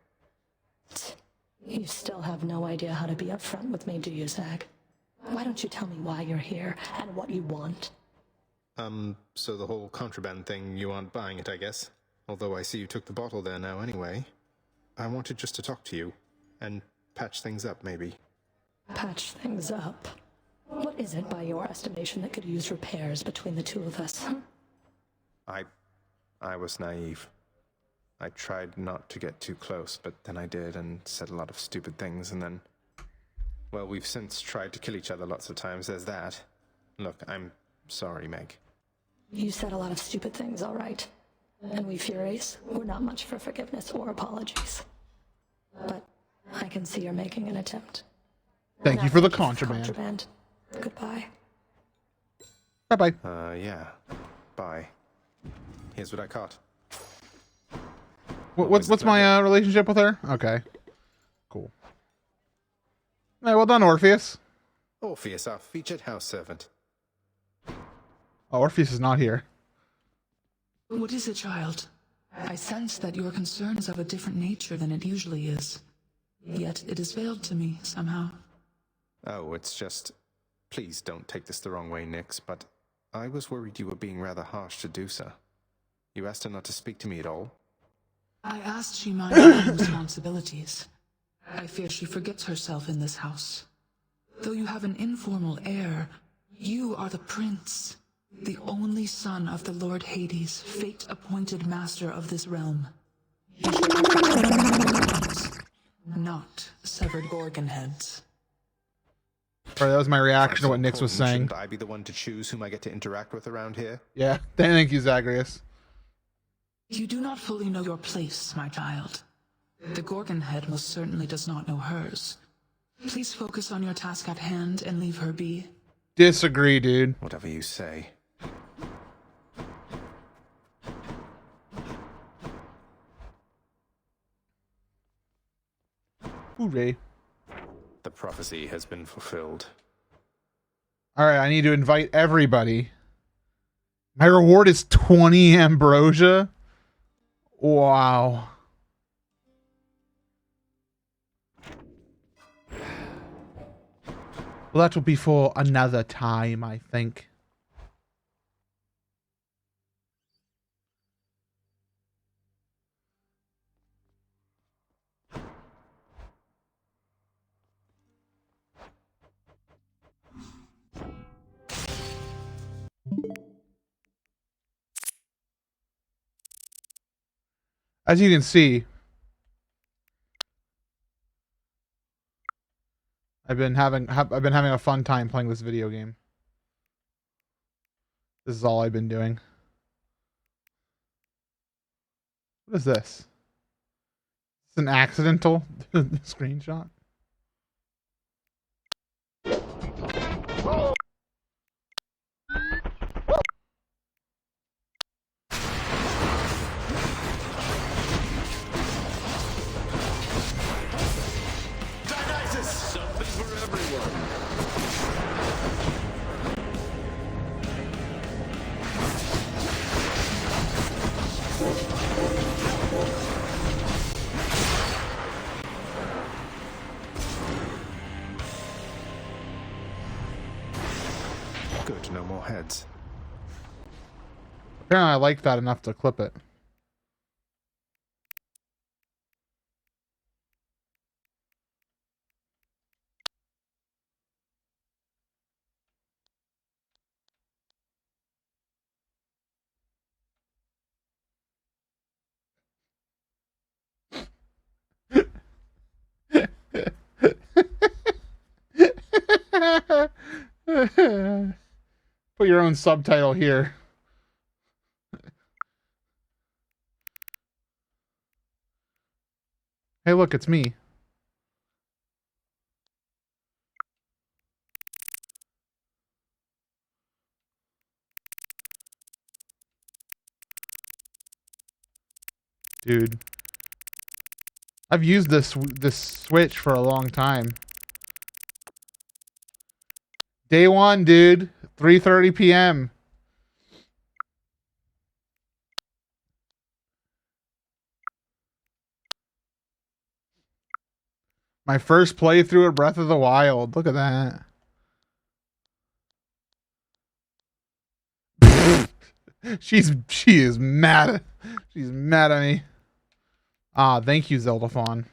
You still have no idea how to be upfront with me, do you, Zag? Why don't you tell me why you're here and what you want? So the whole contraband thing, you aren't buying it, I guess. Although I see you took the bottle there now anyway. I wanted just to talk to you, and patch things up, maybe. Patch things up? What is it, by your estimation, that could use repairs between the two of us? I was naive. I tried not to get too close, but then I did and said a lot of stupid things, and then... Well, we've since tried to kill each other lots of times, there's that. Look, I'm sorry, Meg. You said a lot of stupid things, all right. And we Furies, we're not much for forgiveness or apologies. But I can see you're making an attempt. Thank you for the contraband. Goodbye. Bye-bye. Yeah. Bye. Here's what I caught. What's my relationship with her? Okay. Cool. Hey, well done, Orpheus. Orpheus, our featured house servant. Oh, Orpheus is not here. What is it, child? I sense that your concern is of a different nature than it usually is. Yet it is veiled to me, somehow. Oh, it's just... Please don't take this the wrong way, Nyx, but I was worried you were being rather harsh to Dusa. You asked her not to speak to me at all? I asked she mind her own responsibilities. I fear she forgets herself in this house. Though you have an informal heir, you are the prince, the only son of the Lord Hades, fate-appointed master of this realm. You should have not severed Gorgon heads. Sorry, that was my reaction to what Nyx was saying. Shouldn't I be the one to choose whom I get to interact with around here? Yeah, thank you, Zagreus. You do not fully know your place, my child. The Gorgon head most certainly does not know hers. Please focus on your task at hand and leave her be. Disagree, dude. Whatever you say. Hooray. The prophecy has been fulfilled. Alright, I need to invite everybody. My reward is 20 ambrosia? Wow. Well, that will be for another time, I think. As you can see, I've been having a fun time playing this video game. This is all I've been doing. What is this? It's an accidental screenshot. Something for everyone. Good, no more heads. Apparently I like that enough to clip it. Put your own subtitle here. Hey, look, it's me. Dude. I've used this Switch for a long time. Day one, dude. 3:30 p.m. My first playthrough of Breath of the Wild. Look at that. She is mad. She's mad at me. Ah, thank you, Zelda Fawn.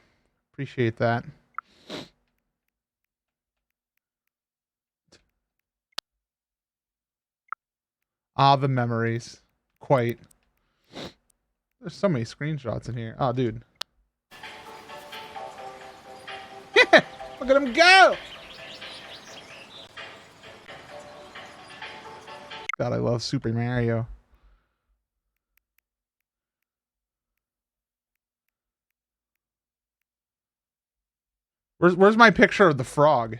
Appreciate that. Ah, the memories. Quite. There's so many screenshots in here. Oh, dude. Look at him go! God, I love Super Mario. Where's my picture of the frog?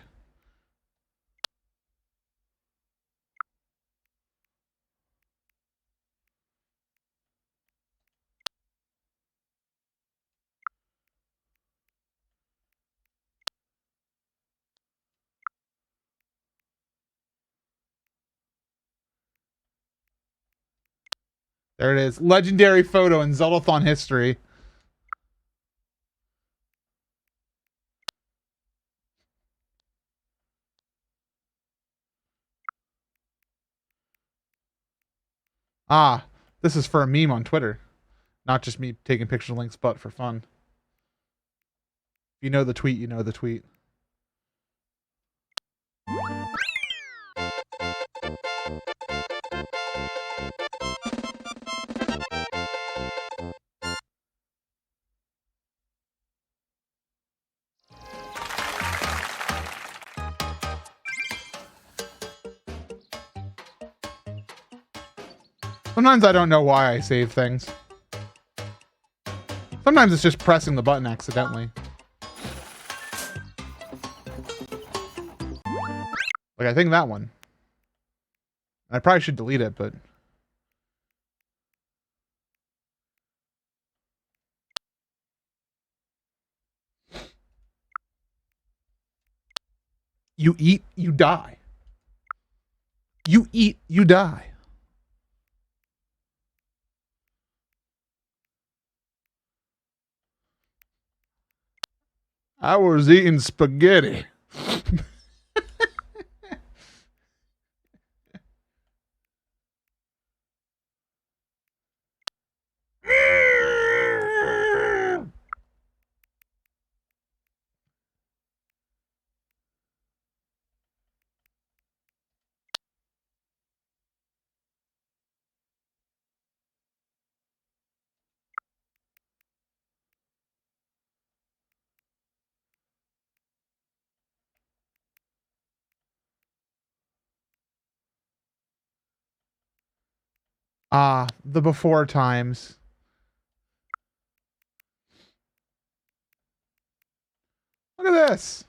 There it is. Legendary photo in Zeldathon history. Ah, this is for a meme on Twitter. Not just me taking pictures of Link's butt for fun. If you know the tweet, you know the tweet. Sometimes I don't know why I save things. Sometimes it's just pressing the button accidentally. Like, I think that one. I probably should delete it, but... You eat, you die. You eat, you die. I was eating spaghetti. Ah, the before times. Look at this.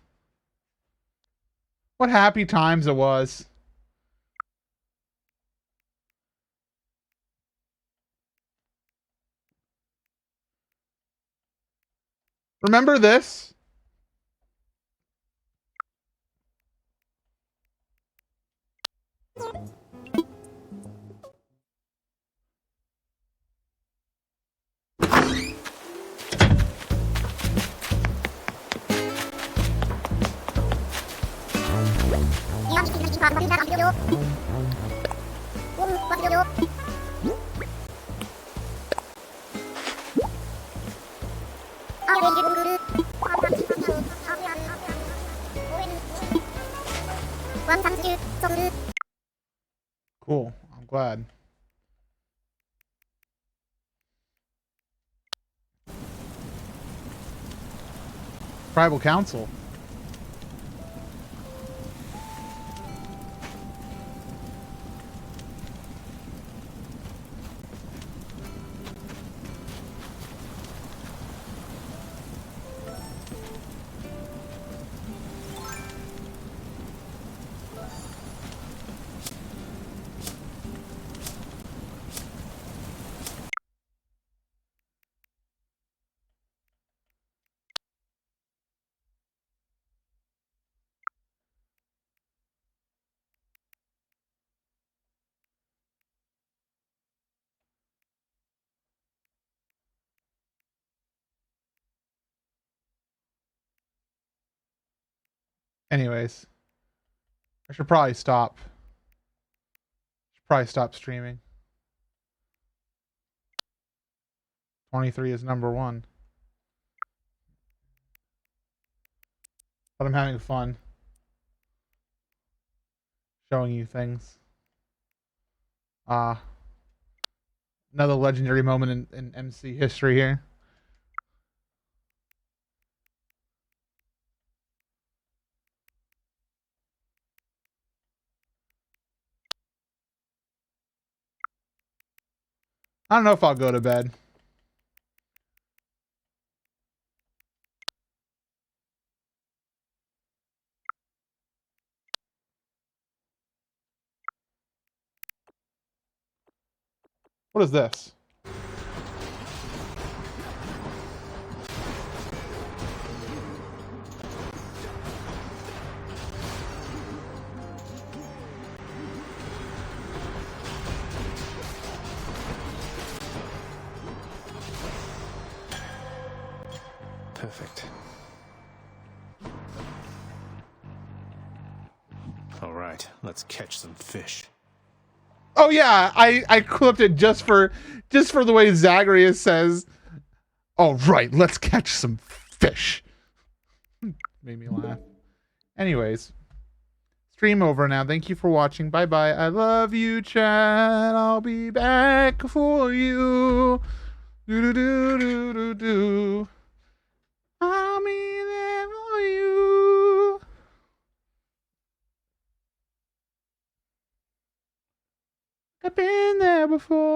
What happy times it was. Remember this? Cool. I'm glad. Tribal Council. Anyways, I should probably stop. Should probably stop streaming. 23 is number 1. But I'm having fun showing you things. Another legendary moment in MC history here. I don't know if I'll go to bed. What is this? Perfect. All right, let's catch some fish. Oh yeah, I clipped it just for the way Zagreus says, "All right, let's catch some fish." Made me laugh. Anyways, stream over now. Thank you for watching. Bye bye. I love you, chat. I'll be back for you. Do do do do do do. I'll be there for you. I've been there before.